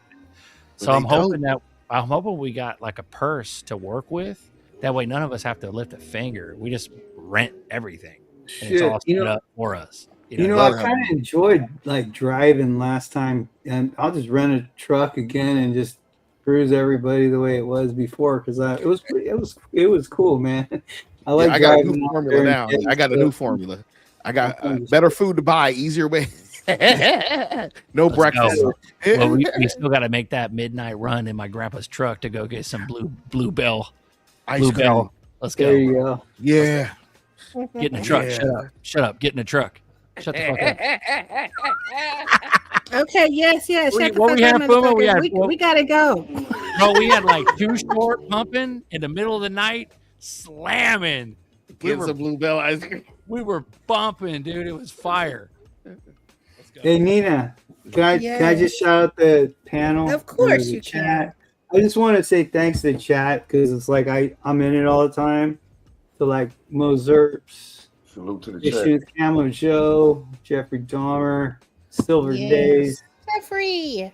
So I'm hoping we got like a purse to work with. That way, none of us have to lift a finger. We just rent everything, and it's all set up for us. You know, I kind of enjoyed like driving last time, and I'll just rent a truck again and just cruise everybody the way it was before because it was cool, man. I like. I got a new formula now. I got a new formula. I got better food to buy, easier way. No breakfast. Well, we still got to make that midnight run in my grandpa's truck to go get some Blue Bell. Ice cream. Let's go. There you go. Yeah. Get in the truck. Yeah. Shut up. Get in the truck. Shut the fuck up. Okay. Yes. What we had, Puma, we gotta go. Bro, we had like Too Short pumping in the middle of the night, slamming. Get some Blue Bell ice cream. We were bumping, dude. It was fire. Let's go. Hey Nina, can I just shout out the panel? Of course you can. I just want to say thanks to the chat because it's like I'm in it all the time. To like Mozerps, salute to the Issues, Camo Joe, Jeffrey Dahmer, Silver Days, Jeffrey,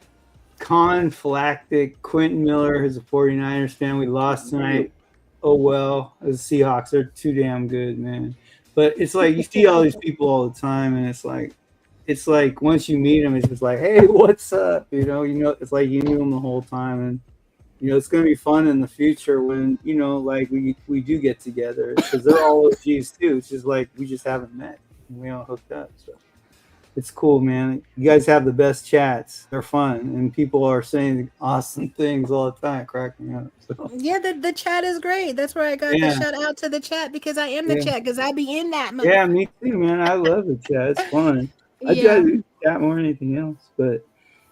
Conflactic, Quentin Miller, who's a 49ers fan. We lost tonight. Oh well, the Seahawks, they're too damn good, man. But it's like you see all these people all the time, and it's like once you meet them, it's just like, hey, what's up? You know, it's like you knew them the whole time, and it's gonna be fun in the future when like we do get together because they're all OGs too. It's just like we just haven't met and we all hooked up, so it's cool, man. You guys have the best chats. They're fun, and people are saying awesome things all the time, cracking up. So. Yeah, the chat is great. That's where I got the shout out to the chat because I am the chat because I be in that. Yeah, me too, man. I love the chat. It's fun. I try to do chat more than anything else, but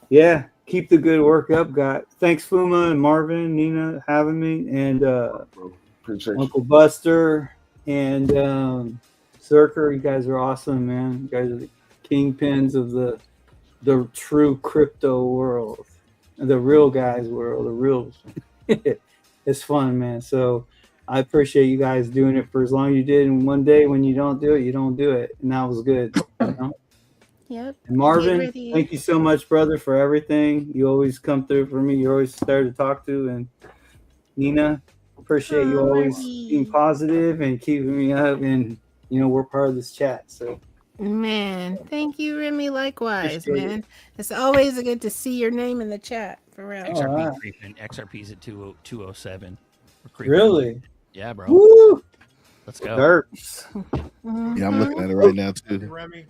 yeah. Keep the good work up, guys. Thanks, FUMA and Marvin, Nina, having me, and appreciate Uncle Buster and Zerker. You guys are awesome, man. You guys are the kingpins of the true crypto world, the real guys world, the real. It's fun, man. So I appreciate you guys doing it for as long as you did. And one day when you don't do it, you don't do it, and that was good. Yep. And Marvin, thank you so much, brother, for everything. You always come through for me. You're always there to talk to. And Nina, appreciate you always being positive and keeping me up. And, we're part of this chat. So, man, thank you, Remy. Likewise, man. It's always good to see your name in the chat. For real. XRP creeping. XRP's at 207. Really? Yeah, bro. Woo! Let's go. Yeah, I'm looking at it right now too. Remy.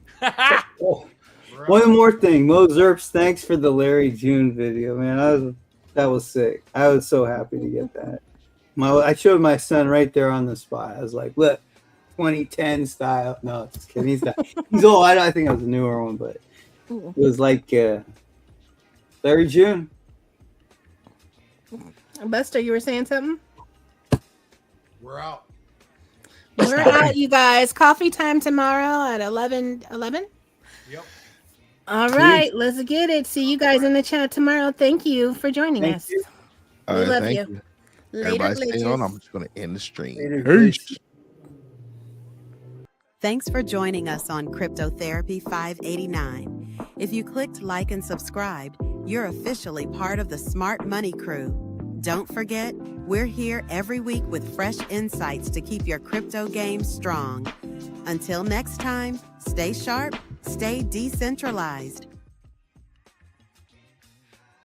One more thing, Mozerps, thanks for the Larry June video, man. That was sick. I was so happy to get that. I showed my son right there on the spot. I was like, look, 2010 style. No, just kidding. He's not. He's old. I think it was a newer one, but it was like Larry June. Buster, you were saying something? We're out. We're out, you guys. Coffee time tomorrow at 11? Yep. All right, let's get it. See you guys in the chat tomorrow. Thank you for joining us. You. We love you. Later, everybody stay bitches. on. I'm just going to end the stream. Peace. Thanks for joining us on Cryptotherapy 589. If you clicked like and subscribed, you're officially part of the Smart Money crew. Don't forget, we're here every week with fresh insights to keep your crypto game strong. Until next time, stay sharp, stay decentralized.